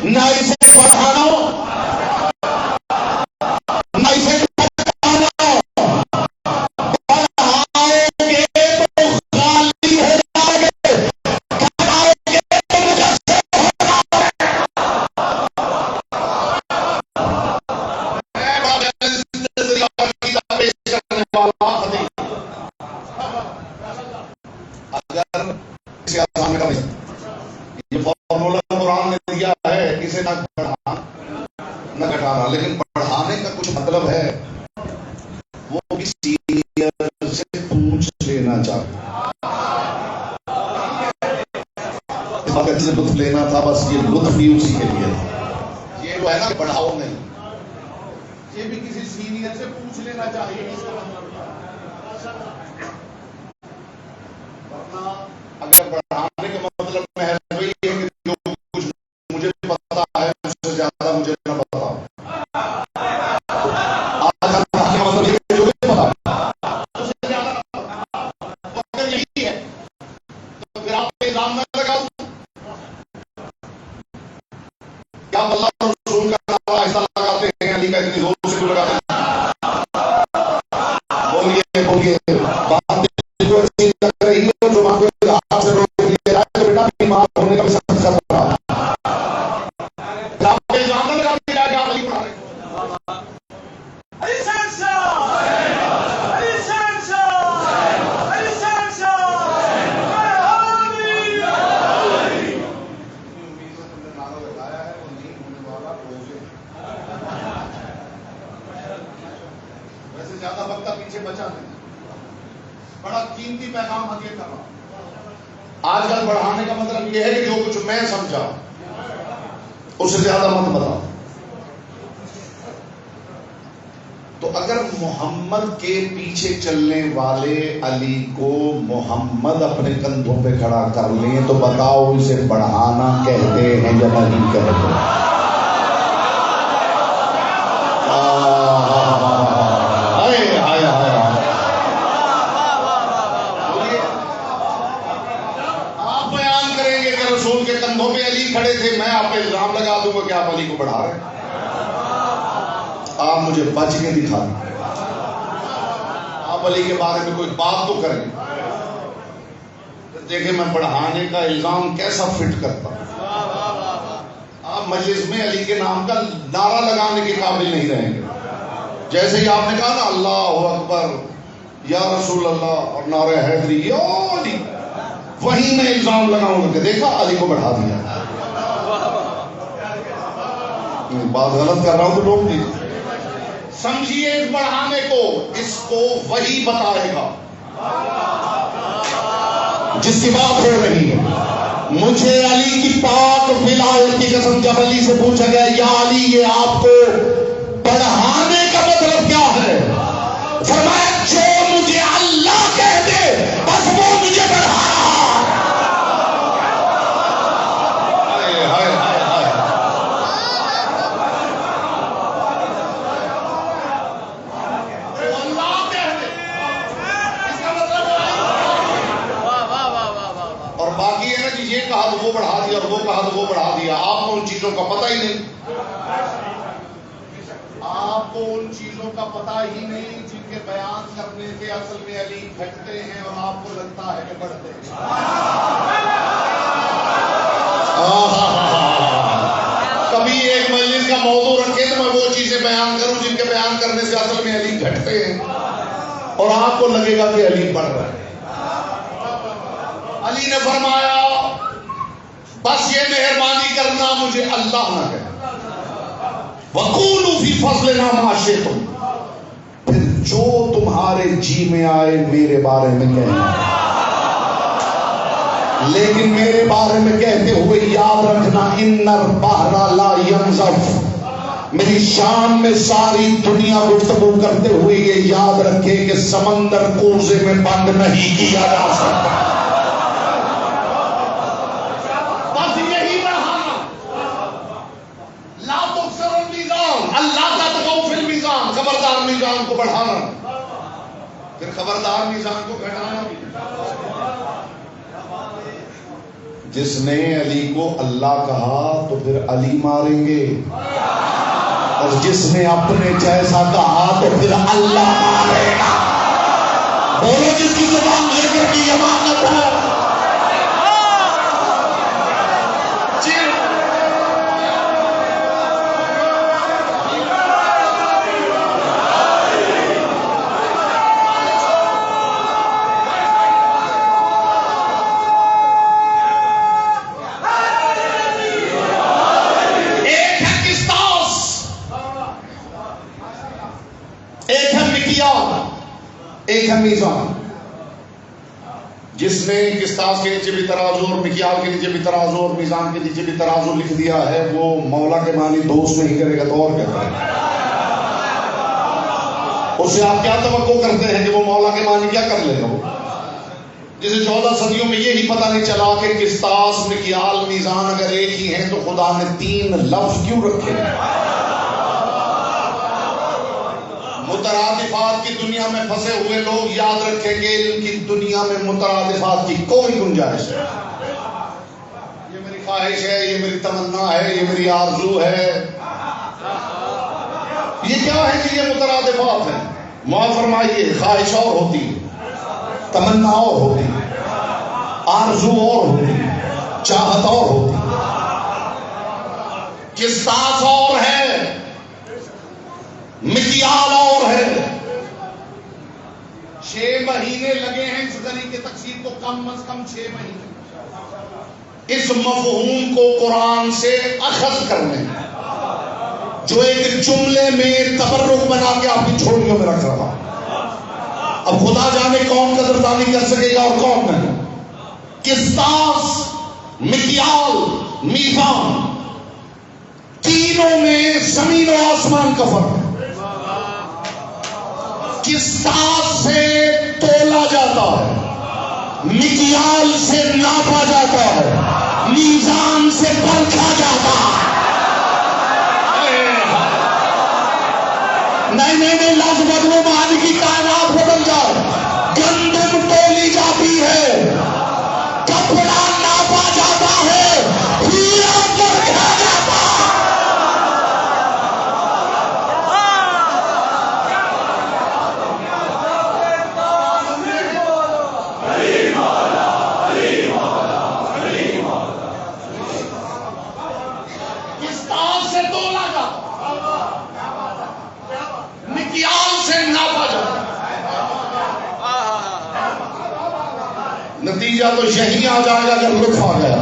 [SPEAKER 3] نہ اسے بڑھانا نہ اسے گھٹانا۔ بڑھاؤ گے تو خالی ہو جاؤ گے، گھٹاؤ گے تو مجسم ہو جاؤ گے۔ میں بابا پیش کرنے والا خطیب اگر اسے آسان میں کریں، یہ فارمولہ قرآن نے دیا ہے اسے نہ بڑھانا نہ گھٹانا، لیکن بڑھانے کا کچھ مطلب ہے وہ بھی سینئر سے پوچھ لینا چاہتا سے لطف لینا تھا، بس یہ لطف بھی اسی کے لیے تھا۔ یہ جو ہے نا بڑھاؤ نہیں، یہ بھی کسی سینئر سے پوچھ لینا چاہیے۔ ورنہ اگر بڑھانے کا مطلب محض وہی ہے کہ جو کچھ مجھے پتا ہے اس سے زیادہ مجھے نہ بتاؤ، آج اللہ کا مطلب یہ ہے کہ جو مجھے پتا اس سے زیادہ نہ بتاؤ۔ تو اگر یہی ہے تو پھر آپ الزام نہ لگاؤ کیا اللہ اور رسول کا نعرہ ایسا لگاتے ہیں، علی کا اتنی زور سے کیوں لگاتے ہیں؟ بولیے بولیے، بات کو ایسی لگ رہی ہے جو ماں کو ہاتھ سے روک لے رہا ہے تو بیٹا بیمار ہونے کا بھی سخت خطرہ ہے۔ آپ کے الزام نہ لگاتے ہیں کہ آپ علی پڑھا رہے ہیں۔ زیادہ وقت پیچھے بچا نہیں، بڑا قیمتی پیغام ہدیہ کر رہا ہوں۔ آج کل بڑھانے کا مطلب یہ ہے کہ جو کچھ میں سمجھا اس سے زیادہ مت بتاؤ۔ تو اگر اگر محمد کے پیچھے چلنے والے علی کو محمد اپنے کندھوں پہ کھڑا کر لیں تو بتاؤ اسے بڑھانا کہتے ہیں یا نہیں کہتے؟ آپ بیان کریں گے کہ رسول کے کندھوں پہ علی کھڑے تھے، میں آپ پہ الزام لگا دوں گا کہ آپ علی کو بڑھا رہے ہیں۔ آپ مجھے بچ کے دکھا دیں، آپ علی کے بارے میں کوئی بات تو کریں، دیکھیں میں بڑھانے کا الزام کیسا فٹ کرتا ہوں۔ آپ مجلس میں علی کے نام کا نعرہ لگانے کے قابل نہیں رہیں گے۔ جیسے ہی آپ نے کہا نا اللہ اکبر یا رسول اللہ اور نعرہ حیدری یا علی، وہیں میں الزام لگاؤں گا کہ دیکھا علی کو بڑھا دیا۔ بات غلط کر رہا ہوں تو روک دیجیے۔ سمجھیے اس بڑھانے کو، اس کو وہی بتائے گا جس کی بات ہو رہی ہے۔ مجھے علی کی پاک ولایت کی قسم جب علی سے پوچھا گیا یا علی یہ آپ کو بڑھانے کا مطلب کیا ہے، فرمایا جو مجھے اللہ کہہ دے بس وہ مجھے بڑھا رہا۔ یہ کہا تو وہ بڑھا دیا اور وہ کہا تو وہ بڑھا دیا۔ آپ کو ان چیزوں کا پتہ ہی نہیں، آپ کو ان چیزوں کا پتہ ہی نہیں جن کے بیان کرنے سے اصل میں علی گھٹتے ہیں اور آپ کو لگتا ہے کہ بڑھتے ہیں۔ کبھی ایک مجلس کا موضوع رکھے تو میں وہ چیزیں بیان کروں جن کے بیان کرنے سے اصل میں علی گھٹتے ہیں اور آپ کو لگے گا کہ علی بڑھ رہا ہے۔ علی نے فرمایا بس یہ مہربانی کرنا مجھے اللہ نہ کہے، وَقُولُوا فِي فَضْلِنَا مَا شِئْتُمْ، پھر جو تمہارے جی میں آئے میرے بارے میں کہنا، لیکن میرے بارے میں کہتے ہوئے یاد رکھنا اِنَّ الْبَحْرَ لَا يَنْزَفُ، میری شان میں ساری دنیا گفتگو کرتے ہوئے یہ یاد رکھے کہ سمندر کوزے میں بند نہیں کیا جا سکتا۔ خبردار میزان کو بڑھانا، پھر خبردار میزان کو گھٹانا بھی۔ جس نے علی کو اللہ کہا تو پھر علی ماریں گے، اور جس نے اپنے جیسا کہا تو پھر اللہ مارے گا۔ بولو جس کی زبان لیکر کی امانت ہے۔ ایک ہے میزان، جس نے قسطاس کے نیچے بھی ترازو اور مکیال کے نیچے بھی ترازو اور میزان کے نیچے بھی ترازو لکھ دیا ہے، وہ مولا کے معنی دوست نہیں کرے گا تو اور کیا کرے گا؟ اس سے آپ کیا توقع کرتے ہیں کہ وہ مولا کے معنی کیا کر لے گا؟ وہ جسے 14 صدیوں میں یہی پتہ نہیں چلا کہ قسطاس مکیال میزان اگر ایک ہی ہیں تو خدا نے 3 لفظ کیوں رکھے ہیں؟ مترادفات کی دنیا میں پھنسے ہوئے لوگ یاد رکھیں گے ان کی دنیا میں مترادفات کی کوئی گنجائش ہے۔ یہ میری خواہش ہے، یہ میری تمنا ہے، یہ میری آرزو ہے، یہ کیا ہے کہ یہ مترادفات ہیں؟ معاف فرمائیے، خواہش اور ہوتی ہے، تمنا اور ہوتی ہے، آرزو اور ہوتی ہے، چاہت اور ہوتی ہے، قسطاس اور ہے، مکیال اور ہے۔ 6 مہینے لگے ہیں اس غنی کے تقسیم کو، کم از کم 6 مہینے اس مفہوم کو قرآن سے اخذ کرنے، جو ایک جملے میں تبرک بنا کے آپ کی جھولیوں میں رکھ رہا۔ اب خدا جانے کون قدردانی کر سکے گا اور کون نہیں۔ قسطاس، مکیال، میزان، تینوں میں زمین و آسمان کا فرق ہے۔ قسطاس سے تولا جاتا ہے، مکیال سے ناپا جاتا ہے، میزان سے پرکھا جاتا ہے۔ نہیں لفظ بدلو، مان کی کائنات بدل جائے۔ گندم تولی جاتی ہے، کپڑا ناپا جاتا ہے، ہیرا پرکھا جاتا ہے۔ قسطاس سے تولا جاتا، مکیال سے ناپا جاتا۔ نتیجہ تو یہی آ جائے گا جب لطف آ گیا۔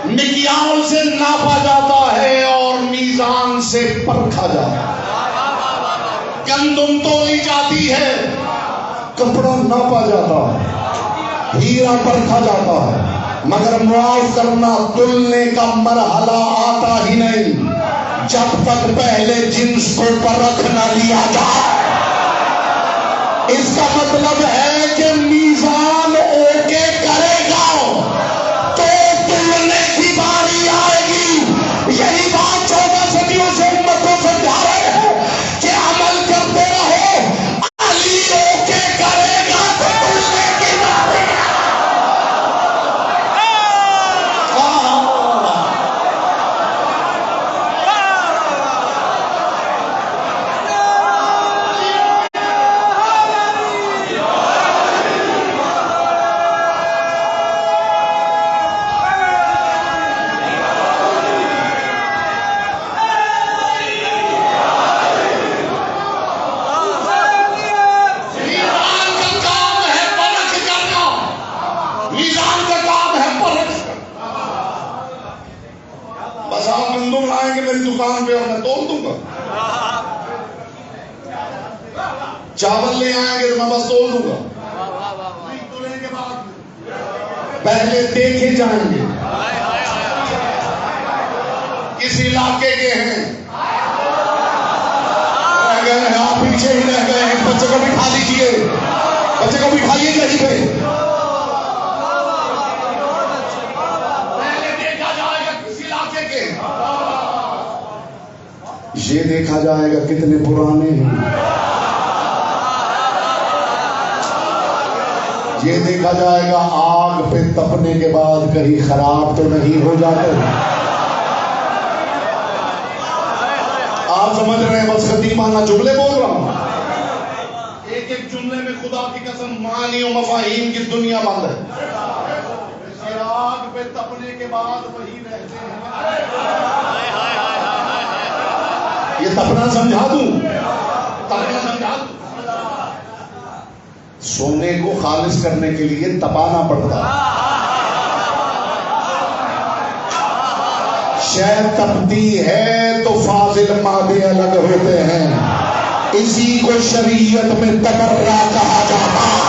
[SPEAKER 3] مکیال سے ناپا جاتا ہے اور میزان سے پرکھا جاتا ہے۔ گندم تولی جاتی ہے، کپڑا ناپا جاتا ہے، ہیرا پرکھا جاتا ہے، مگر معاف کرنا، تلنے کا مرحلہ آتا ہی نہیں جب تک پہلے جنس کو پرکھ نہ لیا جائے۔ اس کا مطلب ہے کہ میزان اوکے کرے گا تو تلنے کی باری آئے گی۔ یہی بات 14 صدیوں سے امت کو سمجھا رہے ہیں کہ عمل کرتے رہو، علی اوکے کرے گا تو تلنے کی باری آئے گی۔ دکان پہ اور میں تول دوں گا، چاول لے آئیں گے تو میں بس تول دوں گا، پہلے دیکھے جائیں گے کس علاقے کے ہیں، رہ گئے ہیں آپ پیچھے ہی رہ گئے ہیں، بچے کو بٹھا لیجیے، بچے کو بٹھائیے کہیں پہ، پہلے دیکھا جائے گا کس علاقے کے، یہ دیکھا جائے گا کتنے پرانے ہیں، یہ دیکھا جائے گا آگ پہ تپنے کے بعد کہیں خراب تو نہیں ہو جاتے۔ آپ سمجھ رہے ہیں بس خطیبانہ جملے بول رہا ہوں، ایک ایک جملے میں خدا کی قسم معانی و مفاہیم کی دنیا بند ہے۔ آگ پہ تپنے کے بعد وہی رہتے ہیں۔ یہ تپنا سمجھا دوں، تپنا سمجھا دوں، سونے کو خالص کرنے کے لیے تپانا پڑتا ہے۔ شہد تپتی ہے تو فاضل مادے الگ ہوتے ہیں، اسی کو شریعت میں تبرہ کہا جاتا ہے۔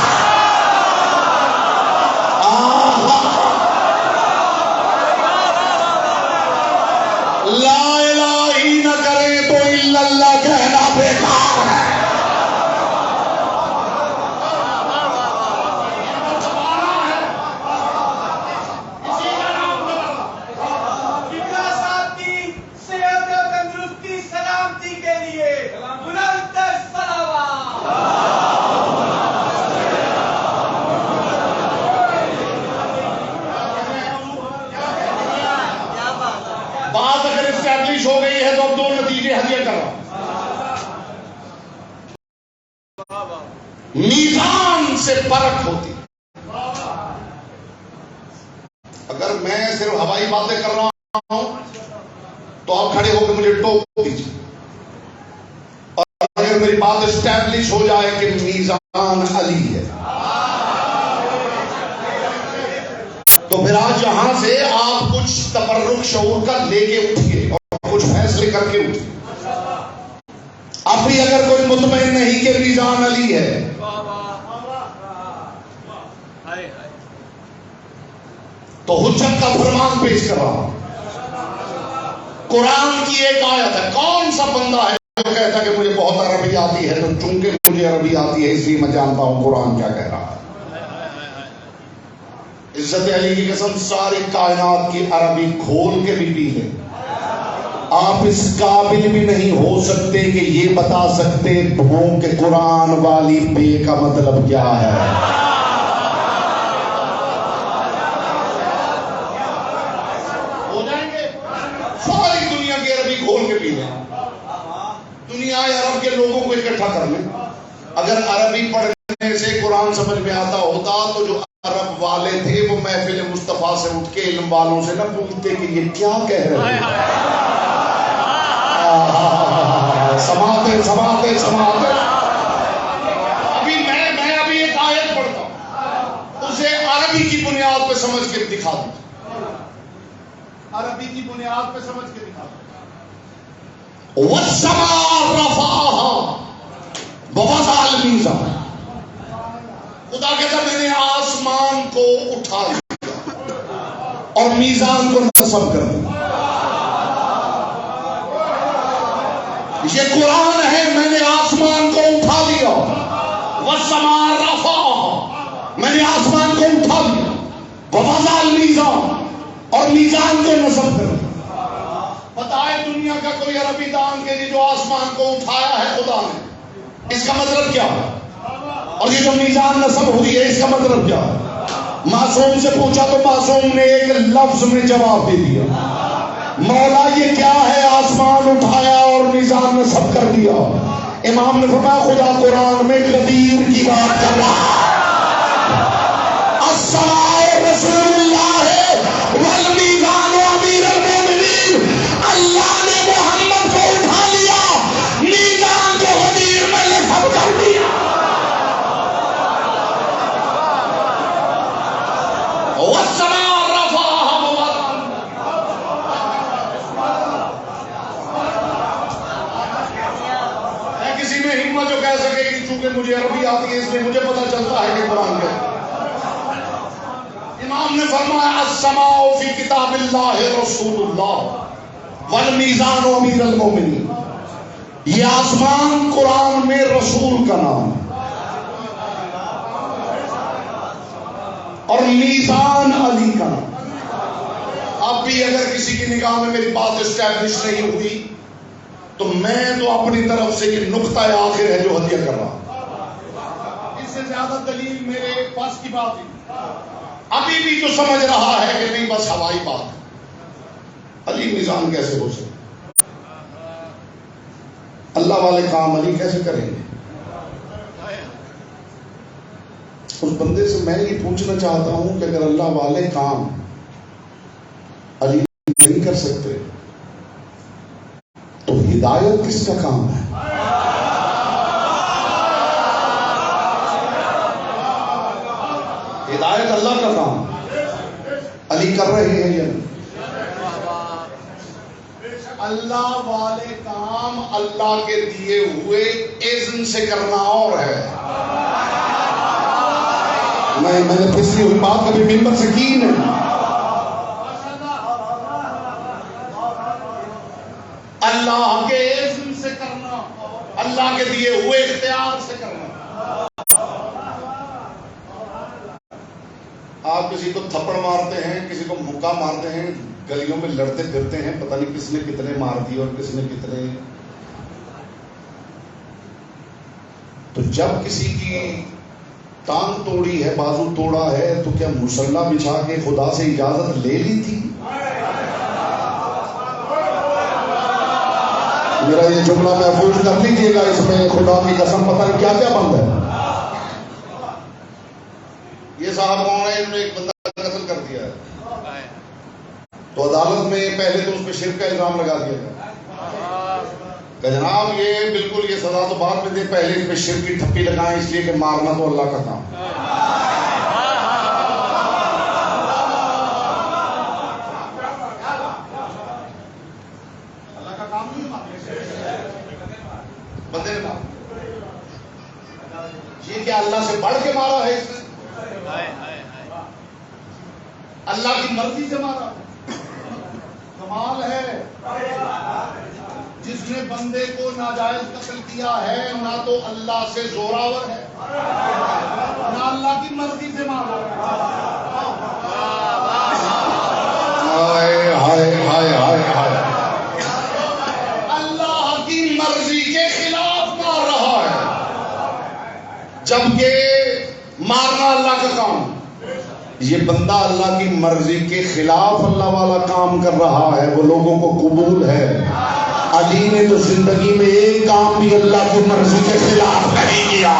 [SPEAKER 3] لا الہ ہی نہ کرے تو الا اللہ کہنا بیکار ہے۔ بات اگر اسٹیبلش ہو گئی ہے تو اب دو نتیجے ہدیہ کر رہا ہوں۔ میزان سے پرکھ ہوتی، اگر میں صرف ہوائی باتیں کر رہا ہوں تو آپ کھڑے ہو کے مجھے ٹوک دیجیے، اور اگر میری بات اسٹیبلش ہو جائے کہ میزان علی ہے تو پھر آج یہاں سے آپ کچھ تبرک شعور کا لے کے اٹھیے اور کچھ فیصلے کر کے اٹھیے۔ اب بھی اگر کوئی مطمئن نہیں کہ میزان علی ہے تو حجت کا فرمان پیش کر رہا ہوں۔ قرآن کی ایک آیت ہے، کون سا بندہ ہے جو کہتا کہ مجھے بہت عربی آتی ہے، تو چونکہ مجھے عربی آتی ہے اس لیے میں جانتا ہوں قرآن کیا کہہ رہا ہے۔ عزت علی کی قسم ساری کائنات کی عربی کھول کے بھی پی لیں، آپ اس قابل بھی نہیں ہو سکتے کہ یہ بتا سکتے ہوں کہ قرآن والی بے کا مطلب کیا ہے۔ ہو جائیں گے؟ ساری دنیا کی عربی کھول کے پی لیں، دنیا عرب کے لوگوں کو اکٹھا کر لیں۔ اگر عربی پڑھنے سے قرآن سمجھ میں آتا ہوتا تو جو عرب والے تھے وہ محفل مصطفیٰ سے اٹھ کے علم والوں سے نہ پوچھتے کہ یہ کیا کہہ رہے ہیں۔ سماتے ابھی میں ابھی ایک آیت پڑھتا ہوں، اسے عربی کی بنیاد پہ سمجھ کے دکھا دیجیے، عربی کی بنیاد پہ سمجھ کے دکھا دیجیے۔ وَالسَّمَاءَ رَفَعَهَا وَوَضَعَ الْمِيزَانَ، خدا کہتا میں نے آسمان کو اٹھا لیا اور میزان کو نصب کر دیا۔ یہ قرآن ہے، میں نے آسمان کو اٹھا لیا، وَالسَّمَاءَ رَفَعَهَا، میں نے آسمان کو اٹھا لیا، وَوَضَعَ الْمِيزَانَ، اور میزان کو نصب کر دیا۔ بتائے دنیا کا کوئی عربی دان کے لیے جو آسمان کو اٹھایا ہے خدا نے، اس کا مطلب کیا ہے؟ اور یہ جو میزان نصب ہوئی ہے اس کا مطلب کیا ہے؟ معصوم سے پوچھا تو معصوم نے ایک لفظ میں جواب دے دیا، مولا یہ کیا ہے؟ آسمان اٹھایا اور میزان نصب کر دیا۔ امام نے فرمایا خدا قرآن میں قدیر کی بات کر رہا ہے۔ السماء رسول اللہ والمیزان امیر المومنین، اللہ نے محمد کو اٹھا لیا، میزان کو غدیر میں نصب کر دیا۔ والسماء رفعها ووضع، کسی میں ہمت جو کہہ سکے کہ چونکہ مجھے عربی آتی ہے اس لیے مجھے پتہ چلتا ہے کہ قرآن کیا ہے۔ امام نے فرمایا السماء فی کتاب اللہ رسول اللہ والمیزان امیر المومنین، یہ آسمان قرآن میں رسول کا نام ہے اور میزان علی کا نام۔ اب بھی اگر کسی کی نگاہ میں میری بات اسٹیبلش نہیں ہوئی تو میں تو اپنی طرف سے یہ نقطہ آخر ہے جو ہدیہ کر رہا ہوں، اس سے زیادہ دلیل میرے پاس کی بات ہی ابھی بھی تو سمجھ رہا ہے کہ نہیں بس ہوائی بات ہے۔ علی میزان کیسے ہو سکے؟ اللہ والے کام علی کیسے کریں گے؟ اس بندے سے میں یہ پوچھنا چاہتا ہوں کہ اگر اللہ والے کام علی نہیں کر سکتے تو ہدایت کس کا کام ہے؟ ہدایت اللہ کا کام، علی کر رہے ہیں یا نہیں؟ اللہ والے کام اللہ کے دیے ہوئے اذن سے کرنا اور ہے۔ میں نے پچھلی ہوئی بات کبھی ممبر سے کی نہیں۔ اللہ کے اذن سے کرنا، اللہ کے دیے ہوئے اختیار سے کرنا۔ آپ کسی کو تھپڑ مارتے ہیں، کسی کو مکہ مارتے ہیں، گلیوں میں لڑتے پھرتے ہیں، پتہ نہیں کس نے کتنے مار دیے اور کس نے کتنے۔ تو جب کسی کی ٹانگ توڑی ہے، بازو توڑا ہے، تو کیا مسلح بچھا کے خدا سے اجازت لے لی تھی؟ میرا یہ جملہ محفوظ کر لیجیے گا، اس میں خدا کی قسم پتہ نہیں کیا کیا بند ہے۔ یہ صاحب کون ہے؟ انہوں نے ایک بندہ قتل کر دیا ہے، تو عدالت میں پہلے تو اس پہ شرک کا الزام لگا دیا گیا کہ جناب یہ بالکل یہ سزا تو بعد میں دے، پہلے اس پہ شرک کی ٹھپی لگائیں اس لیے کہ مارنا تو اللہ کا کام۔ اللہ کا کام نہیں بندے نے مارا، یہ کیا اللہ سے بڑھ کے مارا ہے؟ اس نے اللہ کی مرضی سے مارا، کمال ہے۔ جس نے بندے کو ناجائز قتل کیا ہے نہ تو اللہ سے زوراور ہے نہ اللہ کی مرضی سے مارا ہائے ہائے ہائے ہائے ہائے اللہ کی مرضی کے خلاف مار رہا ہے جبکہ مارنا اللہ کا کام. یہ بندہ اللہ کی مرضی کے خلاف اللہ والا کام کر رہا ہے وہ لوگوں کو قبول ہے. علی نے تو زندگی میں ایک کام بھی اللہ کی مرضی کے خلاف نہیں کیا.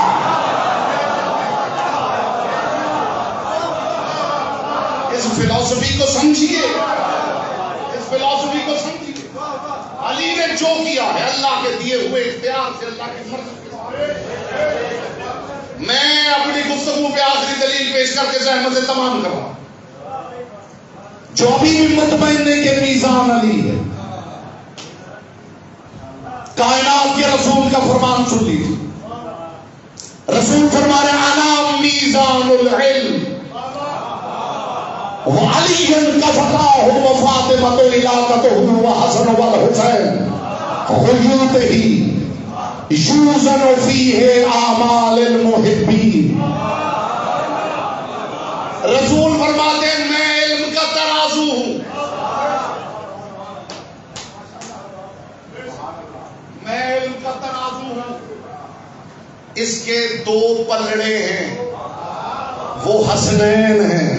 [SPEAKER 3] اس فلسفی کو سمجھیے اس فلسفی کو سمجھیے. علی نے جو کیا ہے اللہ کے دیے ہوئے اختیار سے اللہ کی مرضی کے. میں اپنی گفتگو پہ آخری دلیل پیش کر کے زحمت تمام کر رہا ہوں. جو بھی مطمئن کے میزان علی ہے. کائنات کے رسول کا فرمان سن لیجیے. رسول فرما رہے انا میزان العلم وعلی کفتاه وفاطمة علاقته وحسن والحسین خیوطه یوزن فیہ اعمال المحبین. رسول فرماتے ہیں میں علم کا ترازو ہوں. میں علم کا ترازو ہوں. اس کے دو پلڑے ہیں وہ حسنین ہیں.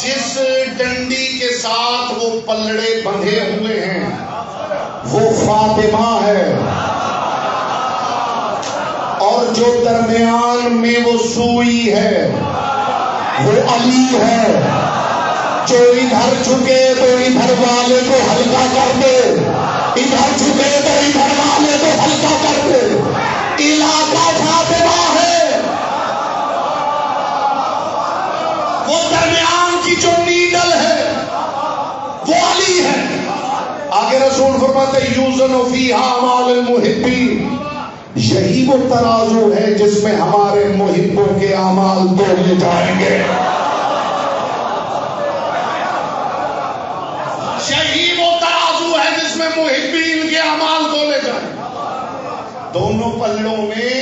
[SPEAKER 3] جس ڈنڈی کے ساتھ وہ پلڑے بندھے ہوئے ہیں وہ فاطمہ ہے اور جو درمیان میں وہ سوئی ہے وہ علی ہے. جو ادھر جھکے تو ادھر والے کو ہلکا کر دے ادھر جھکے تو ادھر والے کو ہلکا کر دے. علاقہ فاطمہ ہے. وہ درمیان کی جو نیڈل ہے وہ علی ہے. آگے رسول فرماتے یوزن فیہا اعمال المحبین. یہی وہ ترازو ہے جس میں ہمارے محبوں کے اعمال تولے جائیں گے. یہی وہ ترازو ہے جس میں محبین کے اعمال تولے جائیں گے. دونوں پلڑوں میں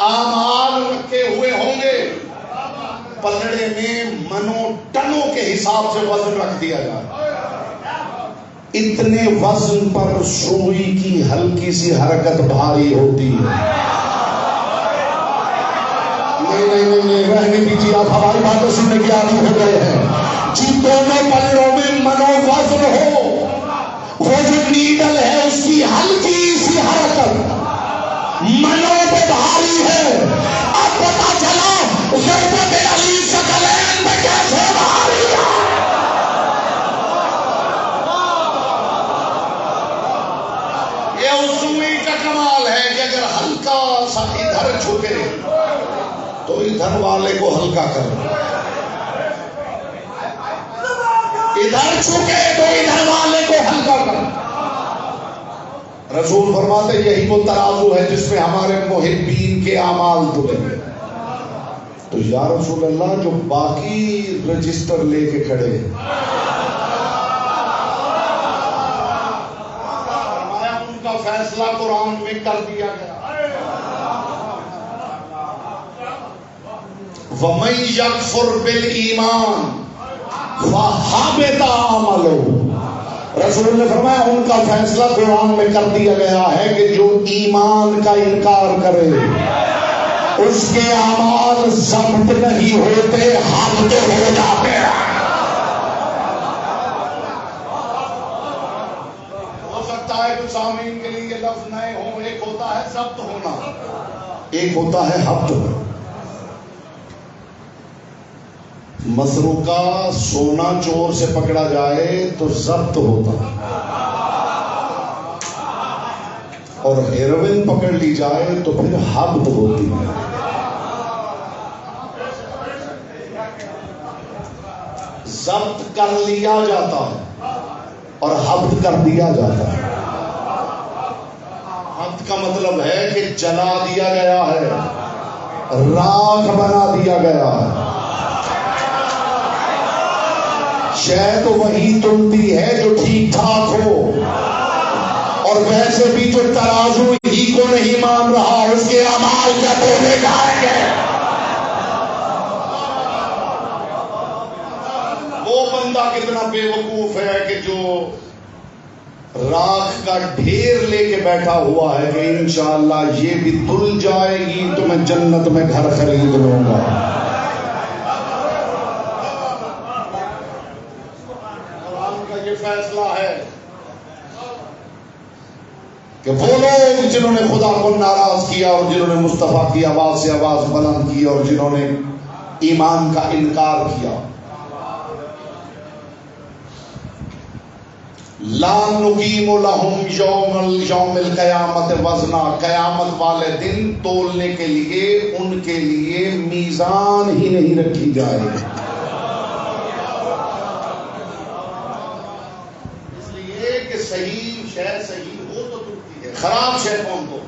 [SPEAKER 3] اعمال رکھے ہوئے ہوں گے. پلڑے میں منوں ٹنوں کے حساب سے وزن رکھ دیا جائے. اتنے وزن پر سوئی کی ہلکی سی حرکت بھاری ہوتی ہے. نہیں رہنے دیجیے آپ ہماری باتیں سننے کے عادی ہو گئے ہیں. جن دونوں پلڑوں میں منوں وزن ہو وہ جو نیڈل ہے اس کی ہلکی سی حرکت منوں پہ بھاری ہے. اب پتا چلا غیبت علی ثقلین میں کیسے بھاری ہے. یہ سوئی کا کمال ہے کہ اگر ہلکا سا ادھر جھکے تو ادھر والے کو ہلکا کر ادھر جھکے تو ادھر والے کو ہلکا کر. رسول فرماتے یہی وہ ترازو ہے جس میں ہمارے محبین کے اعمال تلیں گے. تو یا رسول اللہ جو باقی رجسٹر لے کے کھڑے ہیں فرمایا ان کا فیصلہ قرآن میں کر دیا گیا. وَمَن يَكْفُرْ بِالْإِيمَانِ فَحَبِطَ عَمَلُهُ. رسول نے فرمایا ان کا فیصلہ قرآن میں کر دیا گیا ہے کہ جو ایمان کا انکار کرے اس کے اعمال ضبط نہیں ہوتے حبط ہو جاتے ہیں. ہو سکتا ہے کچھ سامعین کے لیے لفظ نئے ہوں. ایک ہوتا ہے ضبط ہونا ایک ہوتا ہے حبط ہونا. مسروقہ سونا چور سے پکڑا جائے تو ضبط ہوتا اور ہیروین پکڑ لی جائے تو پھر حبط ہوتی ہے. ضبط کر لیا جاتا ہے اور حبط کر دیا جاتا ہے. حبط کا مطلب ہے کہ جلا دیا گیا ہے راکھ بنا دیا گیا ہے. شہ تو وہی تلتی ہے جو ٹھیک ٹھاک ہو، اور ویسے بھی جو ترازو ہی کو نہیں مان رہا اس کے اعمال کا تولے جائیں گے۔ وہ بندہ کتنا بے وقوف ہے کہ جو راکھ کا ڈھیر لے کے بیٹھا ہوا ہے کہ انشاءاللہ یہ بھی تل جائے گی تو میں جنت میں گھر خرید لوں گا۔ قرآن کا یہ فیصلہ ہے کہ وہ لوگ جنہوں نے خدا کو ناراض کیا اور جنہوں نے مصطفیٰ کی آواز سے آواز بلند کی اور جنہوں نے ایمان کا انکار کیا، لا نقیم لہم یوم القیامت وزنا، قیامت والے دن تولنے کے لیے ان کے لیے میزان ہی نہیں رکھی جائے گی۔ اس لیے کہ صحیح شے صحیح ہو تو ٹوٹتی ہے، خراب شے کون کو؟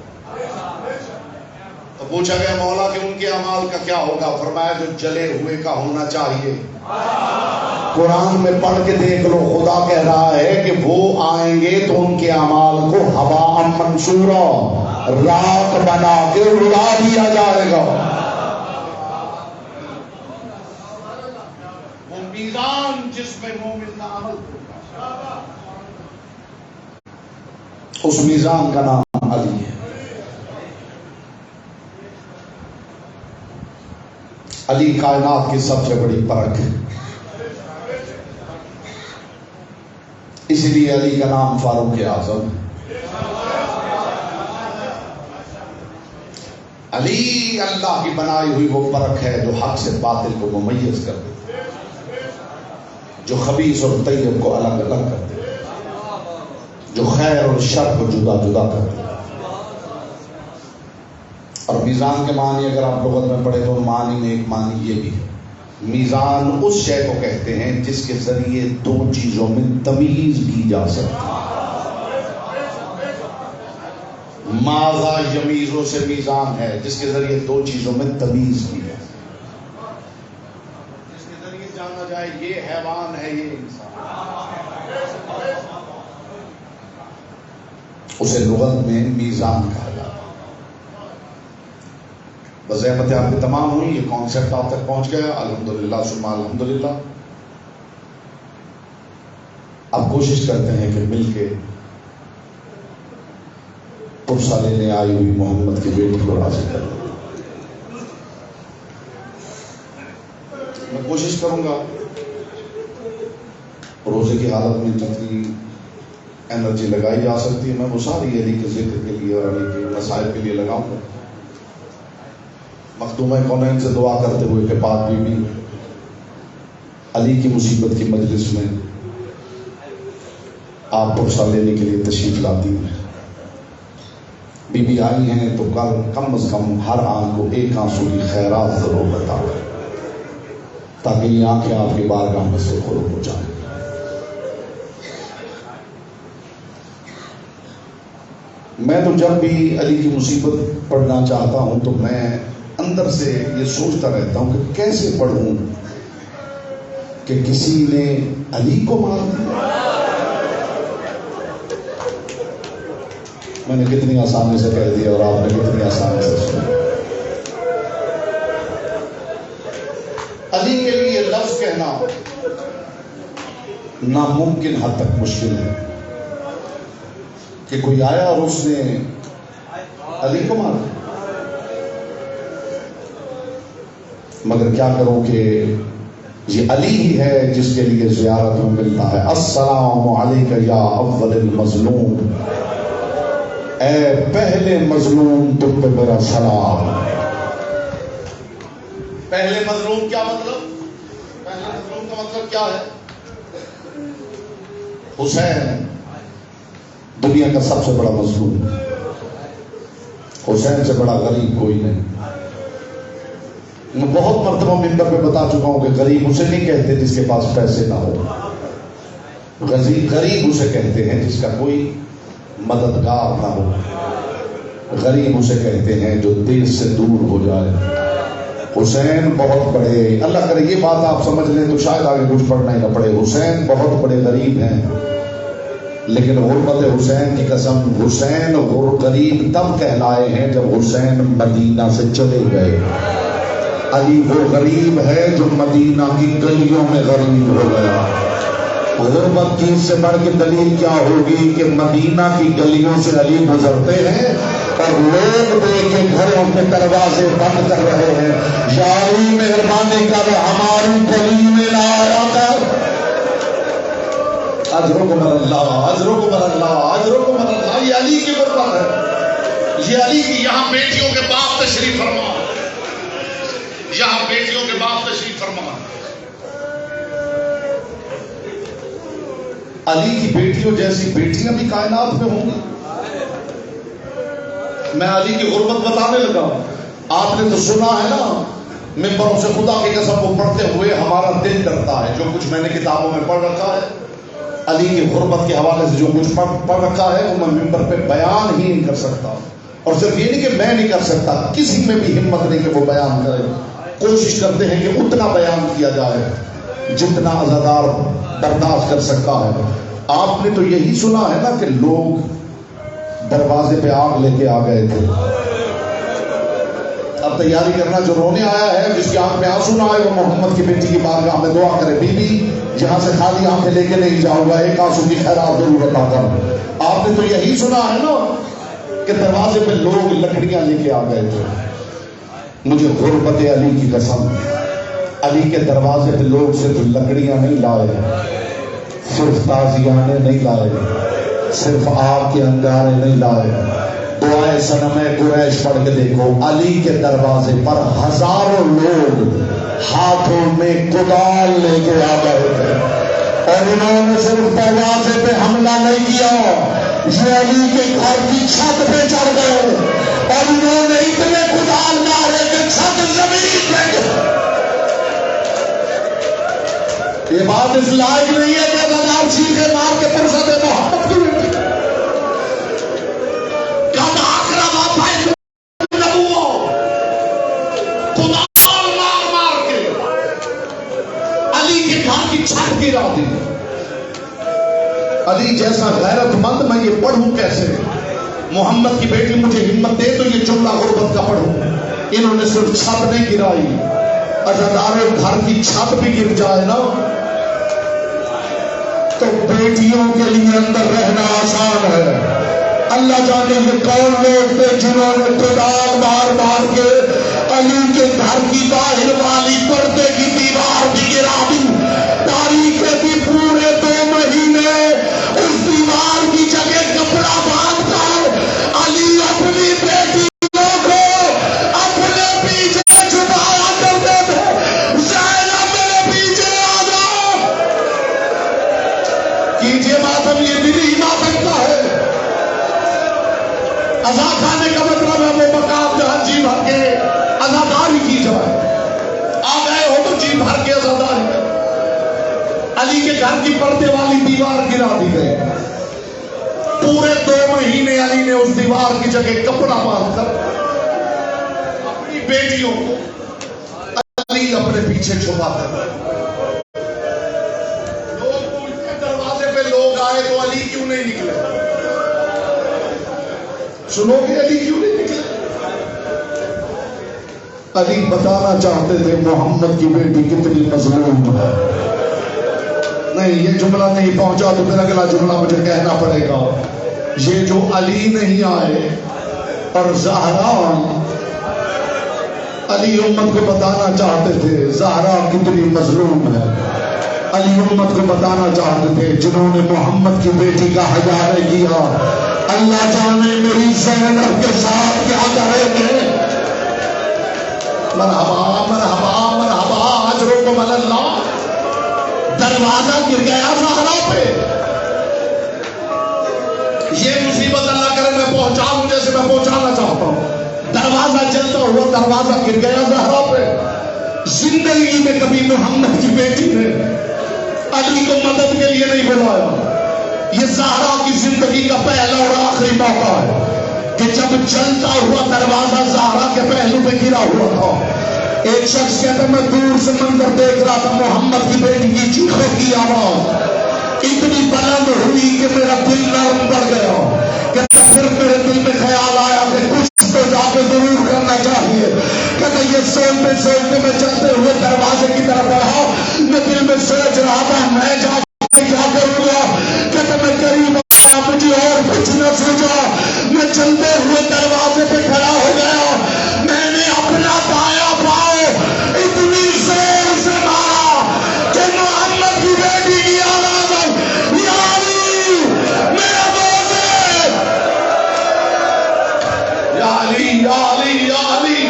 [SPEAKER 3] تو پوچھا گیا مولا کہ ان کے اعمال کا کیا ہوگا؟ فرمایا جو جلے ہوئے کا ہونا چاہیے۔ قرآن میں پڑھ کے دیکھ لو، خدا کہہ رہا ہے کہ وہ آئیں گے تو ان کے اعمال کو ہوا منصورا، راکھ بنا کے اڑا دیا جائے گا۔ وہ میزان جس میں مومن کا عمل ہوگا، اس میزان کا نام علی ہے۔ علی کائنات کی سب سے بڑی پرکھ ہے، اس لیے علی کا نام فاروق اعظم ہے۔ علی اللہ کی بنائی ہوئی وہ پرکھ ہے جو حق سے باطل کو ممیز کر دیتے، جو خبیث اور طیب کو الگ الگ کر دیتے، جو خیر اور شر کو جدا جدا کر دیتے۔ اور میزان کے معنی اگر آپ لغت میں پڑھے تو معنی میں ایک معنی یہ بھی ہے، میزان اس شے کو کہتے ہیں جس کے ذریعے دو چیزوں میں تمیز کی جا سکتی ہے۔ ماذا یمیزوں سے میزان ہے جس کے ذریعے دو چیزوں میں تمیز کی جائے، جس کے ذریعے جانا جائے یہ حیوان ہے یہ انسان، اسے لغت میں میزان کہا جاتا ہے۔ بزحمت آپ کی تمام ہوئی، یہ کانسیپٹ آپ تک پہنچ گیا، الحمدللہ ثم الحمدللہ۔ اب کوشش کرتے ہیں کہ مل کے پرسہ لینے آئی ہوئی محمد کی بیٹی کو راضی کر دیں۔ میں کوشش کروں گا روزے کی حالت میں جتنی انرجی لگائی جا سکتی ہے میں وہ ساری علی کے ذکر کے لیے اور علی کے مسائل کے لیے لگاؤں گا۔ مخدومہ کونین سے دعا کرتے ہوئے کہ پاک بی بی علی کی مصیبت کی مجلس میں آپ پرسہ لینے کے لیے تشریف لاتی ہیں، بی بی آئی ہیں تو کم از کم ہر آنکھ کو ایک آنسو کی خیرات ضرور بتا تاکہ یہ آنکھیں آپ کی بارگاہ میں سے خلق ہو جائیں۔ میں تو جب بھی علی کی مصیبت پڑھنا چاہتا ہوں تو میں اندر سے یہ سوچتا رہتا ہوں کہ کیسے پڑھوں کہ کسی نے علی کو مار دیا۔ میں نے کتنی آسانی سے کہہ دیا اور آپ نے کتنی آسانی سے سنا۔ علی کے لیے لفظ کہنا ناممکن حد تک مشکل ہے کہ کوئی آیا اور اس نے علی کو مارا، مگر کیا کروں کہ یہ علی ہی ہے جس کے لیے زیارت میں ملتا ہے۔ السلام علیکہ یا اول المظلوم، اے پہلے مظلوم تم پہ میرا سلام۔ پہلے مظلوم کیا مطلب؟ پہلے مظلوم کا مطلب کیا ہے؟ حسین دنیا کا سب سے بڑا مظلوم، حسین سے بڑا غریب کوئی نہیں۔ میں بہت مرتبہ منبر پہ بتا چکا ہوں کہ غریب اسے نہیں کہتے جس کے پاس پیسے نہ ہو، غریب اسے کہتے ہیں جس کا کوئی مددگار نہ ہو، غریب اسے کہتے ہیں جو دیش سے دور ہو جائے، حسین بہت بڑے، اللہ کرے یہ بات آپ سمجھ لیں تو شاید آگے کچھ پڑھنا ہی نہ پڑے، حسین بہت بڑے غریب ہیں، لیکن غربت حسین کی قسم، حسین غریب تب کہلائے ہیں جب حسین مدینہ سے چلے گئے۔ علی وہ غریب ہے جو مدینہ کی گلیوں میں غریب ہو گیا۔ غربت کی اس سے بڑھ کے دلیل کیا ہوگی کہ مدینہ کی گلیوں سے علی گزرتے ہیں اور لوگ دیکھ کے گھروں کے دروازے بند کر رہے ہیں، یا علی مہربانی کر ہماری گلی میں نہ آیا کر۔ اجرکم اللہ، اجرکم اللہ، اجرکم اللہ۔ یہ علی کی غربت ہے، یہ علی کی۔ یہاں بیٹیوں کے باپ تشریف فرما، یہاں بیٹیوں کے باپ تشریف فرما۔ علی کی بیٹیوں جیسی بیٹیاں بھی کائنات میں ہوں گی۔ میں علی کی غربت بتانے لگا، آپ نے تو سنا ہے نا، ممبروں سے خدا کی قسم کو پڑھتے ہوئے ہمارا دل ڈرتا ہے، جو کچھ میں نے کتابوں میں پڑھ رکھا ہے علی کی غربت کے حوالے سے جو کچھ پڑھ رکھا ہے وہ میں ممبر پہ بیان ہی نہیں کر سکتا۔ اور صرف یہ نہیں کہ میں نہیں کر سکتا، کسی میں بھی ہمت نہیں کہ وہ بیان کرے۔ کوشش کرتے ہیں کہ اتنا بیان کیا جائے جتنا عزادار برداشت کر سکتا ہے۔ آپ نے تو یہی سنا ہے نا کہ لوگ دروازے پہ آگ لے کے آ گئے تھے۔ اب تیاری کرنا، جو رونے آیا ہے، جس کی آنکھ میں آنسو نہ آئے، وہ محمد کی بیٹی کی بارگاہ میں دعا کرے، بی بی یہاں سے خالی آنکھیں لے کے نہیں جاؤ گا، ایک آنسو کی خیرات ضرور عطا کر۔ آپ نے تو یہی سنا ہے نا کہ دروازے پہ لوگ لکڑیاں لے کے آ گئے تھے۔ مجھے غربت علی کی قسم، علی کے دروازے پہ لوگ صرف لکڑیاں نہیں لائے، صرف تازیانے نہیں لائے، صرف آگ کے انگارے نہیں لائے۔ دعائے صنم قریش پڑھ کے دیکھو، علی کے دروازے پر ہزاروں لوگ ہاتھوں میں کدال لے کے آ گئے تھے، اور انہوں نے صرف دروازے پہ حملہ نہیں کیا، یہ علی کے گھر کی چھت پہ چڑھ گئے اور انہوں نے اتنے کدال مارے کہ چھت زمین پہ گئی۔ یہ بات اس لائق نہیں ہے کہ اگر آپ چیخے مار کے فرصت محبت کی بیٹی کب آخرا باپا نبوو کدال مار مار کے علی کے گھر کی چھت گرا دی۔ علی جیسا غیرت مند میں یہ پڑھوں کیسے؟ محمد کی بیٹی مجھے ہمت دے تو یہ جملہ غربت کا پڑھوں۔ انہوں نے صرف چھت نہیں گرائی، عزادار گھر کی چھت بھی گر جائے نا تو بیٹیوں کے لیے اندر رہنا آسان ہے۔ اللہ جانے یہ کون لوگ تھے جنہوں نے کدال مار مار کے علی کے گھر کی باہر والی پردے کی دیوار بھی گرا دی۔ تاریخ کی پورے 2 مہینے اس دیوار کی جگہ کپڑا باندھ کر علی اپنی بیٹیوں کو اپنے پیچھے چھپایا کرتے تھے۔ زینب میرے پیچھے آ جاؤ، کیجیے ماتم، یہ دل ہی نہ سکتا ہے۔ عزا کھانے کا مطلب ہے وہ مقام جہاں جی بھر کے عزاداری کی جائے۔ آ گئے ہو تو جی بھر کے عزاداری کرو۔ علی کے گھر کی پردے والی دیوار گرا دی گئی۔ پورے 2 مہینے علی نے اس دیوار کی جگہ کپڑا باندھ کر اپنی بیٹیوں کو علی اپنے پیچھے چھپاتا ہے۔ لوگ پوچھتے دروازے پہ لوگ آئے تو علی کیوں نہیں نکلے؟ سنو گے علی کیوں نہیں نکلے؟ علی بتانا چاہتے تھے محمد کی بیٹی کتنی مظلوم ہے۔ نہیں، یہ جملہ نہیں پہنچا تو پھر اگلا جملہ مجھے کہنا پڑے گا۔ یہ جو علی نہیں آئے اور زہرا، علی امت کو بتانا چاہتے تھے زہرا کتنی مظلوم ہے۔ علی امت کو بتانا چاہتے تھے جنہوں نے محمد کی بیٹی کا حیا نہیں کیا، اللہ جانے میری زینب کے ساتھ کیا کریں گے۔ مرحبا مرحبا مرحبا، اجرکم اللہ۔ دروازہ گر گیا زہرا پہ۔ یہ مصیبت اللہ کرے میں پہنچاؤں جیسے میں پہنچانا چاہتا ہوں۔ دروازہ چلتا ہوا دروازہ گر گیا زہرا پہ۔ زندگی میں کبھی محمد کی بیٹی نے علی کو مدد کے لیے نہیں بلایا۔ یہ زہرا کی زندگی کا پہلا اور آخری موقع ہے کہ جب چلتا ہوا دروازہ زہرا کے پہلو پہ گرا ہوا تھا، ایک شخص کہتا میں دور سے منظر دیکھ رہا تھا، محمد کی بیٹی کی چیخوں کی آواز اتنی بلند ہوئی کہ میرا دل نرم پڑ گیا۔ کہتا پھر میرے دل میں خیال آیا کہ کچھ تو جا کے ضرور کرنا چاہیے۔ کہتا یہ سوچتے سوچتے میں چلتے ہوئے دروازے کی طرف بڑھا، میں دل میں سوچ رہا تھا میں جا کے کیا کروں گا۔ کہتا میں قریب آیا، مجھے اور کچھ نہ سوچا، میں چلتے ہوئے دروازے پہ کھڑا ہو گیا، میں نے اپنا دایاں پاؤں اتنی زور سے مارا کہ محمد کی بیٹی کی آواز آئی، یا علی میرا دوست ہے، یا علی یا علی یا علی۔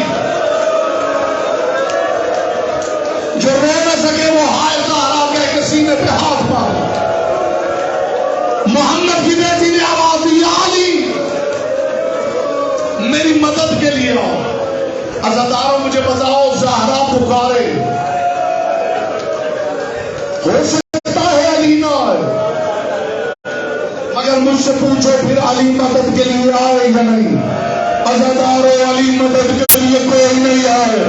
[SPEAKER 3] جو رو نہ سکے وہ ہائے زہرا کہہ کے سینے پہ ہاتھ مارا۔ محمد کی بیٹی نے آواز دی، یا علی میری مدد کے لیے آؤ۔ عزاداروں مجھے بتاؤ زہرا پکارے، ہو سکتا ہے علی نہ آئے، مگر مجھ سے پوچھو پھر علی مدد کے لیے آئے یا نہیں؟ عزاداروں علی مدد کے لیے کوئی نہیں آئے۔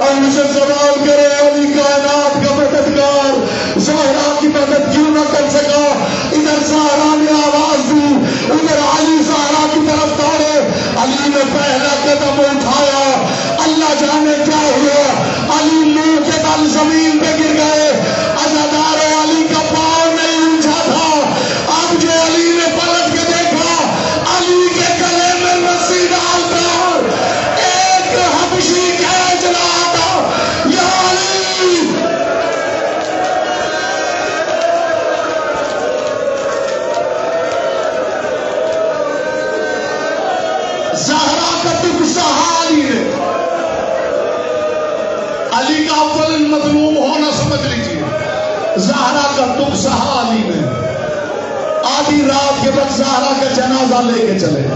[SPEAKER 3] اور مجھے سوال کرے علی کائنات کا مددگار زہرا کی مدد کیوں نہ کر سکا؟ ادھر زہرا نے آواز دی، ادھر علی زہرا کی طرف دوڑے، علی نے پہلا قدم اٹھایا، اللہ جانے کیا ہوا، علی منہ کے بل زمین پہ گر گئے۔ عزاداروں علی کا پاؤں نہیں اٹھا تھا، اب جو علی نے پلٹ کے دیکھا، علی کے گلے میں رسی ڈال کر ایک حبشی کھینچ رہا تھا، یا علی۔ زہرا کا دکھ سہا علی نے، علی کا اول مظلوم ہونا سمجھ لیجیے، زہرا کا دکھ سہا علی نے۔ آدھی رات کے وقت زہرا کا جنازہ لے کے چلے،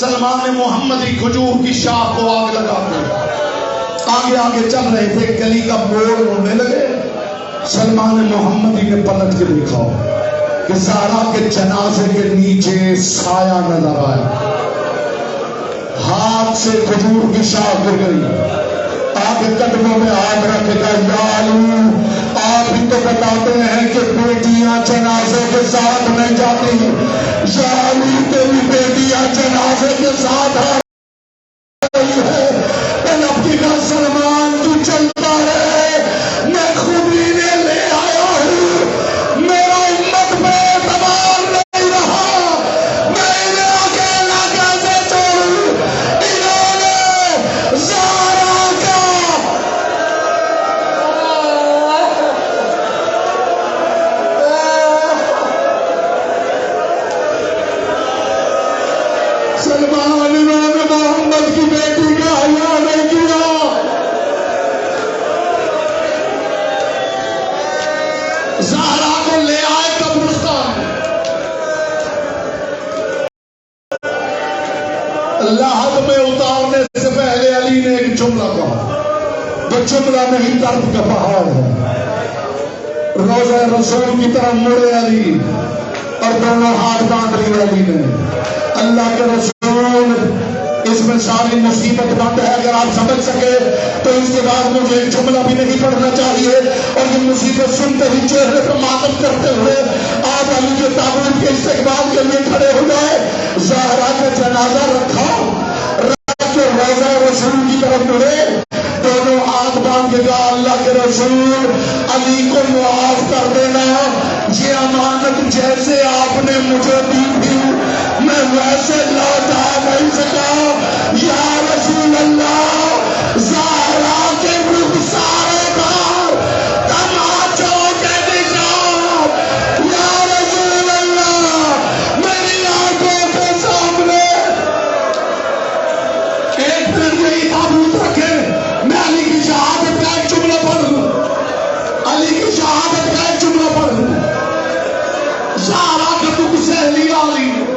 [SPEAKER 3] سلمان محمدی کھجور کی شاخ کو آگ لگاتے آگے آگے چل رہے تھے، گلی کا موڑ ہونے لگے، سلمان محمدی نے پلٹ کے دیکھا کہ زہرا کے جنازے کے نیچے سایہ نظر آیا، ہاتھ سے کھجور کی شاخ گر گئی، آگے قدموں میں ہاتھ رکھے گا، یا علی آپ ہی تو بتاتے ہیں کہ بیٹیاں جنازے کے ساتھ نہیں جاتی، یا علی تیری بیٹیاں جنازے کے ساتھ آ رہی ہے، طلب کی کا سلمان تو چلتا رہے، میں خود ہی نے لے آیا ہوں، میرا امت پہ اعتبار نہیں رہا، میں انہیں اکیلا کیسے چھوڑوں، انہوں نے زہرا کا سلمان، انہوں نے محمد کی بیٹی کا حیا نہیں کیا، زہرا کو لے آئے قبرستان، لحد میں اتارنے سے پہلے علی نے ایک جملہ کہا، وہ جملہ نہیں درد کا پہاڑ ہے۔ روضہ رسول کی طرف مڑے علی اور دونوں ہاتھ باندھ لیے علی نے، اللہ کے رسول اس میں ساری مصیبت بند ہے، اگر آپ سمجھ سکے تو اس کے بعد مجھے ایک جملہ بھی نہیں پڑھنا چاہیے، اور یہ مصیبت سنتے ہی چہرے پہ ماتم کرتے ہوئے آپ علی کے تابوت کے استقبال کے لیے کھڑے ہو گئے، زہرا کا جنازہ رکھا، رکھ کے روضہ رسول کی طرف مڑے، دونوں ہاتھ باندھ کے کہا، اللہ کے رسول علی کو معاف کر دینا، یہ امانت جیسے آپ نے مجھے دی تھی میں ویسے لوٹا نہیں سکا، یا رسول اللہ زہرا کے رخسارے پر تماچوں کے نشان، یا رسول اللہ میری آنکھوں کے سامنے ایک دن یہی تابوت رکھے، میں علی کی شہادت کا ایک جملہ پڑھ لوں، علی کی شہادت کا ایک جملہ پڑھ لوں، زہرا کا دکھ سہ لیا علی نے۔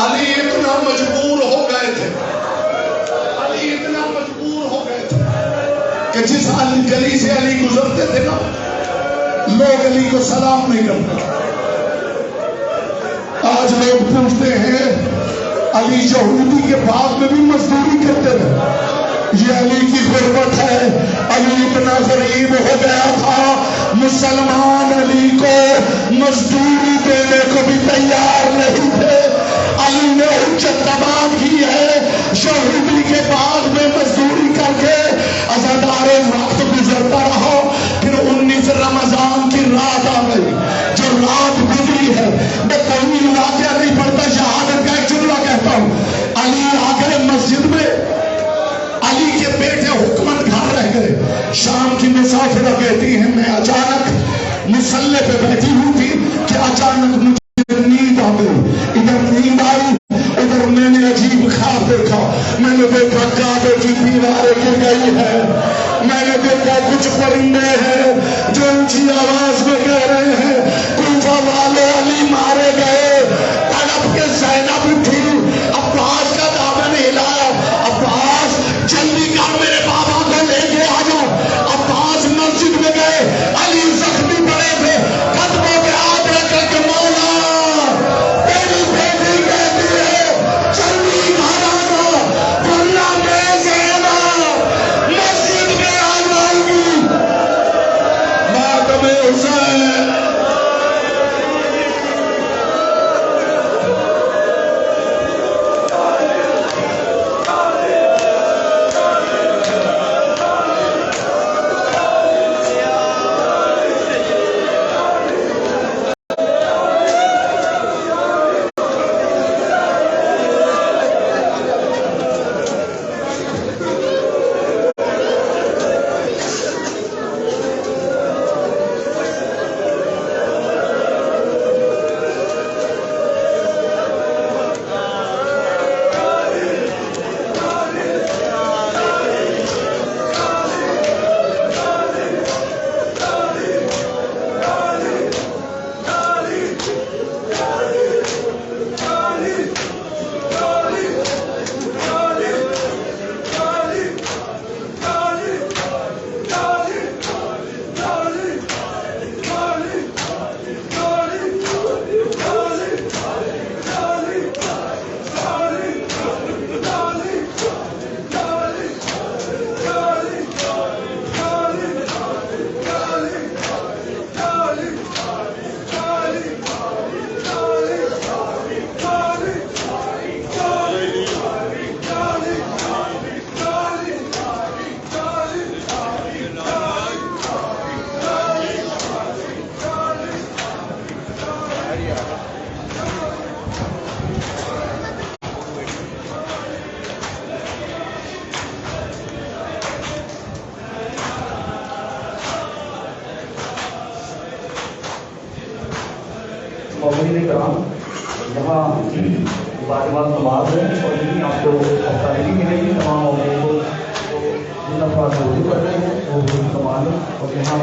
[SPEAKER 3] علی اتنا مجبور ہو گئے تھے، علی اتنا مجبور ہو گئے تھے کہ جس گلی سے علی گزرتے تھے نا، لوگ علی کو سلام نہیں کرتے۔ آج لوگ پوچھتے ہیں علی یہودی کے باغ میں بھی مزدوری کرتے رہے. یہ علی کی غربت ہے. علی اتنا غریب ہو گیا تھا مسلمان علی کو مزدوری دینے کو بھی تیار نہیں تھے. علی نے حجت تمام کی ہے. یہودی کے باغ میں مزدوری کر کے عزادار وقت گزرتا رہا. پھر 19 رمضان کی رات آ گئی. جو رات گزری ہے میں طویل واقعہ نہیں پڑھتا, شہادت کا ایک جملہ کہتا ہوں. علی آ گئے مسجد میں. علی کے بیٹے حکمت گھر رہ گئے. شام کی مسافرہ کہتی ہیں میں اچانک مصلی پہ بیٹھی ہوئی تھی کہ اچانک مجھے نیند آ گئی. ادھر نیند آئی, ادھر میں نے عجیب خواب دیکھا. میں نے دیکھا کعبے کی دیواریں گر گئی ہے. میں نے دیکھا کچھ پرندے ہیں جو اونچی آواز میں کہہ رہے ہیں کوفہ والے علی مارے گئے. تڑپ کے زینب اٹھی, عباس کا دامن ہلایا. عباس جلدی کر میرے بابا کو لے کے آ جاؤ. عباس مسجد میں گئے. علی زخمی پڑے تھے. قدموں پہ ہاتھ رکھ کر کے مولا تیری بیٹی کہتی ہے جلدی گھر آنا ورنہ میں زینب مسجد میں آ جاؤں گی. ماتم حسین.
[SPEAKER 5] مومنین کرام, یہاں باجماعت نماز ہے اور یہیں آپ کو افطاری ملے گی. تمام مومنین کو جن افراد وضو کر رہے ہیں وہ وضو سنبھالیں اور یہاں